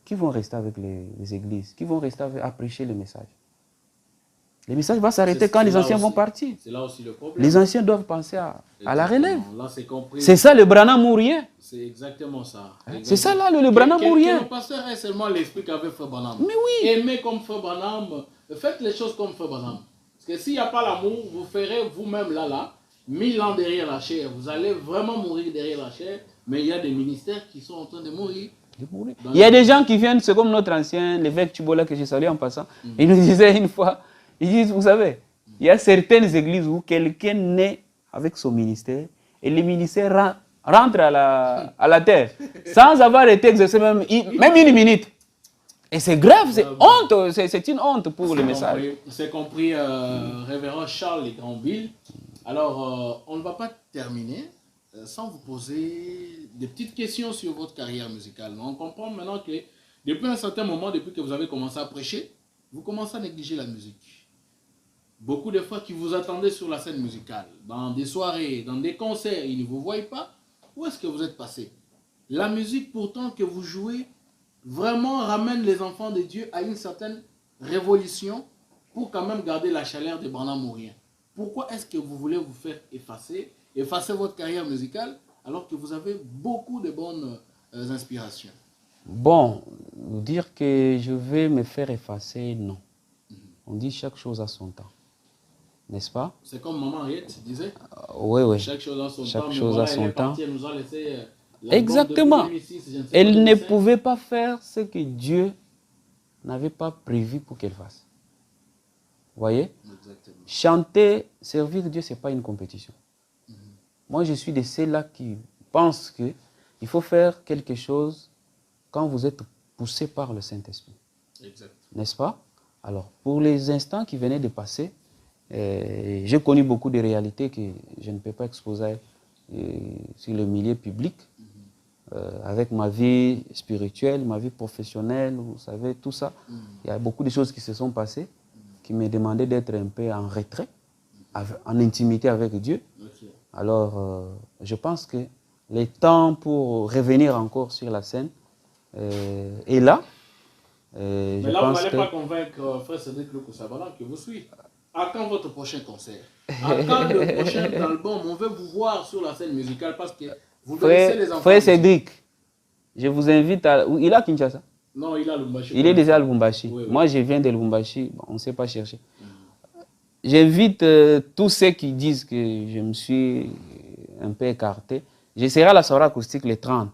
qui vont rester avec les églises, qui vont rester à prêcher le message. Le message va s'arrêter quand les anciens vont partir. C'est là aussi le problème. Les anciens doivent penser à la relève. C'est c'est ça le Branham ou rien. C'est exactement ça. C'est ça là le Branham ou rien. Le pasteur est seulement l'esprit qu'avait Frère Branham. Mais oui. Aimez comme Frère Branham, faites les choses comme Frère Branham. Parce que s'il n'y a pas l'amour, vous ferez vous-même là, 1000 ans derrière la chair. Vous allez vraiment mourir derrière la chair. Mais il y a des ministères qui sont en train de mourir. Il y a des gens qui viennent, c'est comme notre ancien, l'évêque Tubola que j'ai salué en passant. Il nous disait une fois, il dit, vous savez, il y a certaines églises où quelqu'un naît avec son ministère et le ministère rentre à la terre sans avoir été exercé même une minute. Et c'est grave, c'est honte, c'est une honte pour le message. C'est compris, révérend Charles Granville. Alors, on ne va pas terminer sans vous poser des petites questions sur votre carrière musicale. On comprend maintenant que depuis un certain moment, depuis que vous avez commencé à prêcher, vous commencez à négliger la musique. Beaucoup de fois qui vous attendaient sur la scène musicale, dans des soirées, dans des concerts, ils ne vous voient pas. Où est-ce que vous êtes passé? La musique pourtant que vous jouez vraiment ramène les enfants de Dieu à une certaine révolution pour quand même garder la chaleur des Branham Mouriens. Pourquoi est-ce que vous voulez vous faire effacer votre carrière musicale alors que vous avez beaucoup de bonnes inspirations? Bon, dire que je vais me faire effacer, non. On dit chaque chose à son temps. N'est-ce pas? C'est comme Maman Henriette disait. Oui, oui. Chaque chose à son chaque temps. Chose à son temps. Elle nous a laissé, exactement. 2006, elle ne pouvait pas faire ce que Dieu n'avait pas prévu pour qu'elle fasse. Vous voyez? Exactement. Chanter, servir Dieu, ce n'est pas une compétition. Moi, je suis de ceux-là qui pensent qu'il faut faire quelque chose quand vous êtes poussé par le Saint-Esprit. N'est-ce pas? Alors, pour les instants qui venaient de passer, j'ai connu beaucoup de réalités que je ne peux pas exposer sur le milieu public, avec ma vie spirituelle, ma vie professionnelle, vous savez, tout ça. Il y a beaucoup de choses qui se sont passées, qui me demandaient d'être un peu en retrait, en intimité avec Dieu. Alors, je pense que le temps pour revenir encore sur la scène est là. Mais là, vous n'allez pas convaincre Frère Cédric Lukusabala que vous suivez. À quand votre prochain concert? À quand le prochain album? On veut vous voir sur la scène musicale parce que vous laissez les enfants. Frère Cédric, je vous invite à... Il est à Kinshasa? Non, il est à Lubumbashi. Il est déjà à Lubumbashi. Oui, oui. Moi, je viens de Lubumbashi. Bon, on ne sait pas chercher. J'invite tous ceux qui disent que je me suis un peu écarté. Je serai à la soirée acoustique le 30.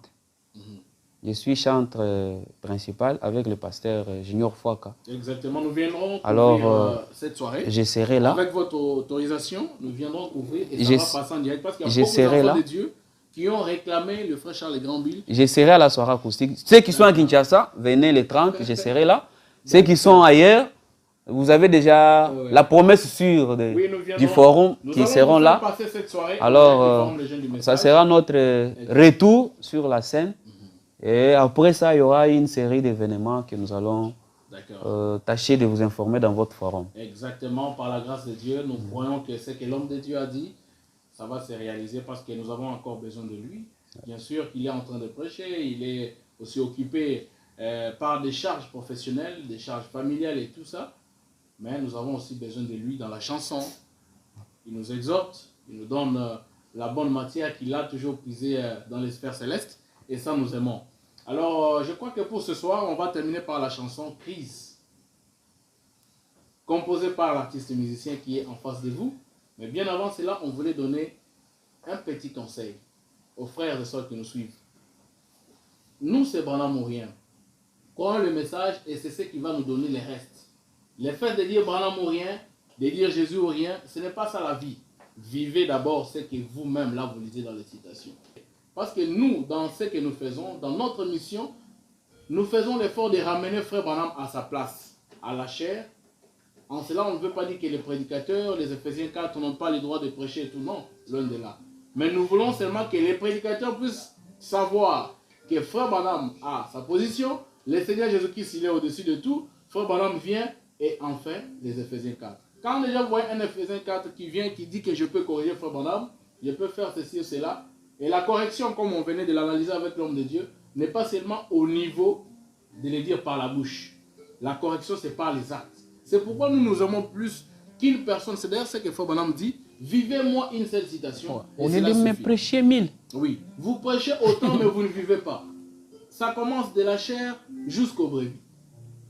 Je suis chanteur principal avec le pasteur Junior Fouaka. Exactement, nous viendrons couvrir cette soirée. Je serai là. Avec votre autorisation, nous viendrons couvrir et ça va passer en direct parce qu'il y a beaucoup d'enfants de Dieu qui ont réclamé le frère Charles Granville. Je serai à la soirée acoustique. Ceux qui sont à Kinshasa, venez le 30, je serai là. Ceux qui sont ailleurs, vous avez déjà la promesse sûre du forum qui seront là. Alors, ça sera notre retour sur la scène. Et après ça, il y aura une série d'événements que nous allons tâcher de vous informer dans votre forum. Exactement, par la grâce de Dieu, nous croyons que ce que l'homme de Dieu a dit, ça va se réaliser parce que nous avons encore besoin de lui. Bien sûr qu'il est en train de prêcher, il est aussi occupé par des charges professionnelles, des charges familiales et tout ça. Mais nous avons aussi besoin de lui dans la chanson. Il nous exhorte, il nous donne la bonne matière qu'il a toujours puisée dans les sphères célestes. Et ça, nous aimons. Alors, je crois que pour ce soir, on va terminer par la chanson « Crise », composée par l'artiste musicien qui est en face de vous. Mais bien avant cela, on voulait donner un petit conseil aux frères et sœurs qui nous suivent. Nous, c'est Branham Mouriens. Croyons le message et c'est ce qui va nous donner les restes. Le fait de dire Branham Mouriens, de dire Jésus ou rien, ce n'est pas ça la vie. Vivez d'abord ce que vous-même, là, vous lisez dans les citations. Parce que nous, dans ce que nous faisons, dans notre mission, nous faisons l'effort de ramener Frère Branham à sa place, à la chair. En cela, on ne veut pas dire que les prédicateurs, les Éphésiens 4, n'ont pas le droit de prêcher et tout, non, loin de là. Mais nous voulons seulement que les prédicateurs puissent savoir que Frère Branham a sa position, le Seigneur Jésus-Christ, il est au-dessus de tout, Frère Branham vient et enfin les Éphésiens 4. Quand les gens voient un Éphésiens 4 qui vient, qui dit que je peux corriger Frère Branham, je peux faire ceci ou cela, et la correction, comme on venait de l'analyser avec l'homme de Dieu, n'est pas seulement au niveau de le dire par la bouche. La correction, c'est par les actes. C'est pourquoi nous aimons plus qu'une personne. C'est d'ailleurs ce que Frère Branham dit. Vivez-moi une seule citation. On est de me prêcher 1000. Oui. Vous prêchez autant, mais vous ne vivez pas. Ça commence de la chair jusqu'au brebis.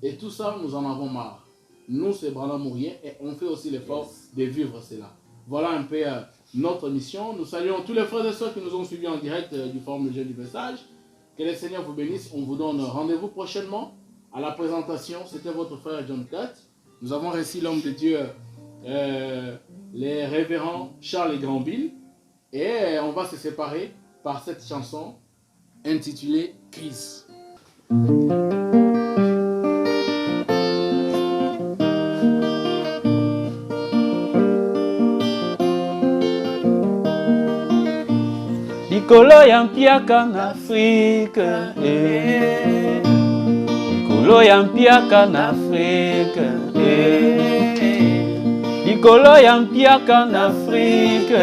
Et tout ça, nous en avons marre. Nous, c'est Branham ou rien, et on fait aussi l'effort de vivre cela. Voilà un peu notre mission. Nous saluons tous les frères et sœurs qui nous ont suivis en direct du Forum Le Jeune du Message. Que le Seigneur vous bénisse. On vous donne rendez-vous prochainement à la présentation. C'était votre frère John Cat. Nous avons reçu l'homme de Dieu, les révérends Charles et Grandville. Et on va se séparer par cette chanson intitulée Crise. Likolo ya mpiaka na Afrique, likolo ya mpiaka na Afrique, likolo ya mpiaka na Afrique,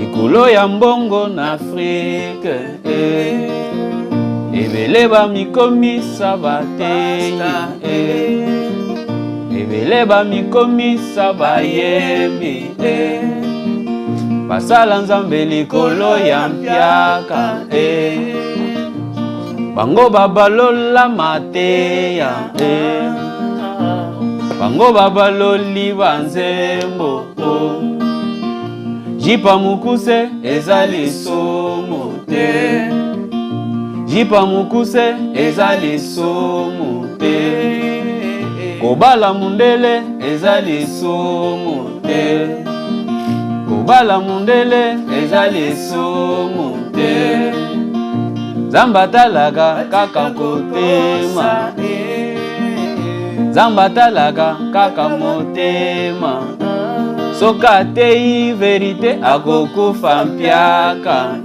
likolo ya mbongo na Afrique, ebele ba mikomisa bateyi, ebele ba mikomisa bayembi, basala nzambe likolo ya mpiaka, bango babalola mateya, bango babaloli banzembo, jipa mukuse eza lisumu te, jipa mukuse eza lisumu te, kobala mundele eza lisumu te, kobala mundele eza lisumu te, Zamba talaga kaka motema, Zamba talaga kaka motema, soka tei verite akokufa mpiaka,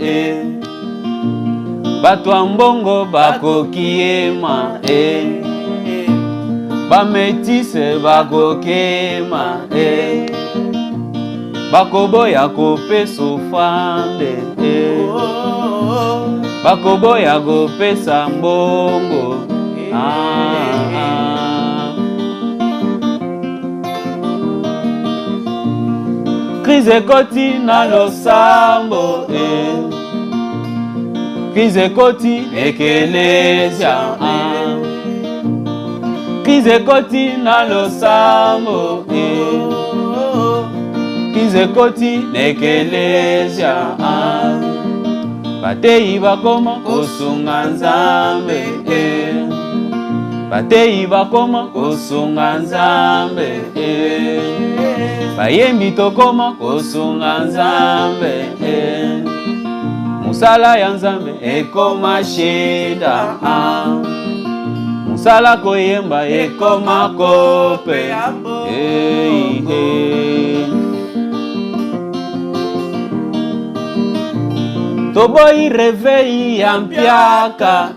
batu ambongo bakokiema, bametise bakokema, bakoboya kopesa ofande, bakoboya kopesa mbongo, Crise ekoti na losambo, crise ekoti ekelesia, crise ekoti na losambo, crise ekoti ekelesia, bateyi bakoma kosunga nzambe, bateyi bakoma kosunga nzambe, bayembi tokoma kosunga nzambe, musala ya nzambe ekoma shida, musala koyemba ekoma kope, toboyi reveil ya mpiaka,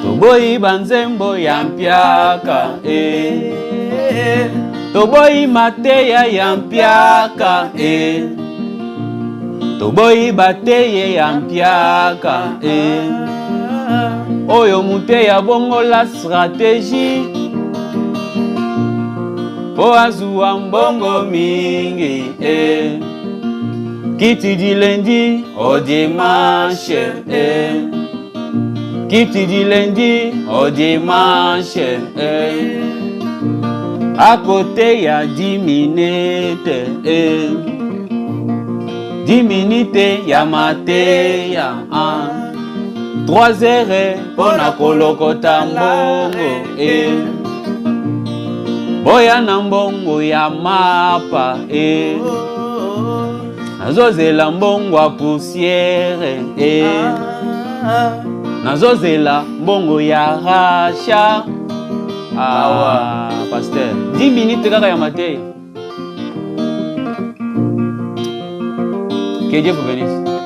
toboyi banzembo ya mpiaka, toboyi mateya ya mpiaka, toboyi bateye ya mpiaka, oyo muteya bongola stratégie po azuwa mbongo mingi, Kiti du lundi au dimanche, Kiti du lundi au dimanche, à côté y'a 10 minutes, 10 minutes y'a mateya, 3 heures pona kolokota mbongo, boya na mbongo ya mapa, nazozela mbongo ya poussière, nazozela mbongo ya racha, pasteur 10 minutes kaka ya mateya. Que Dieu vous bénisse.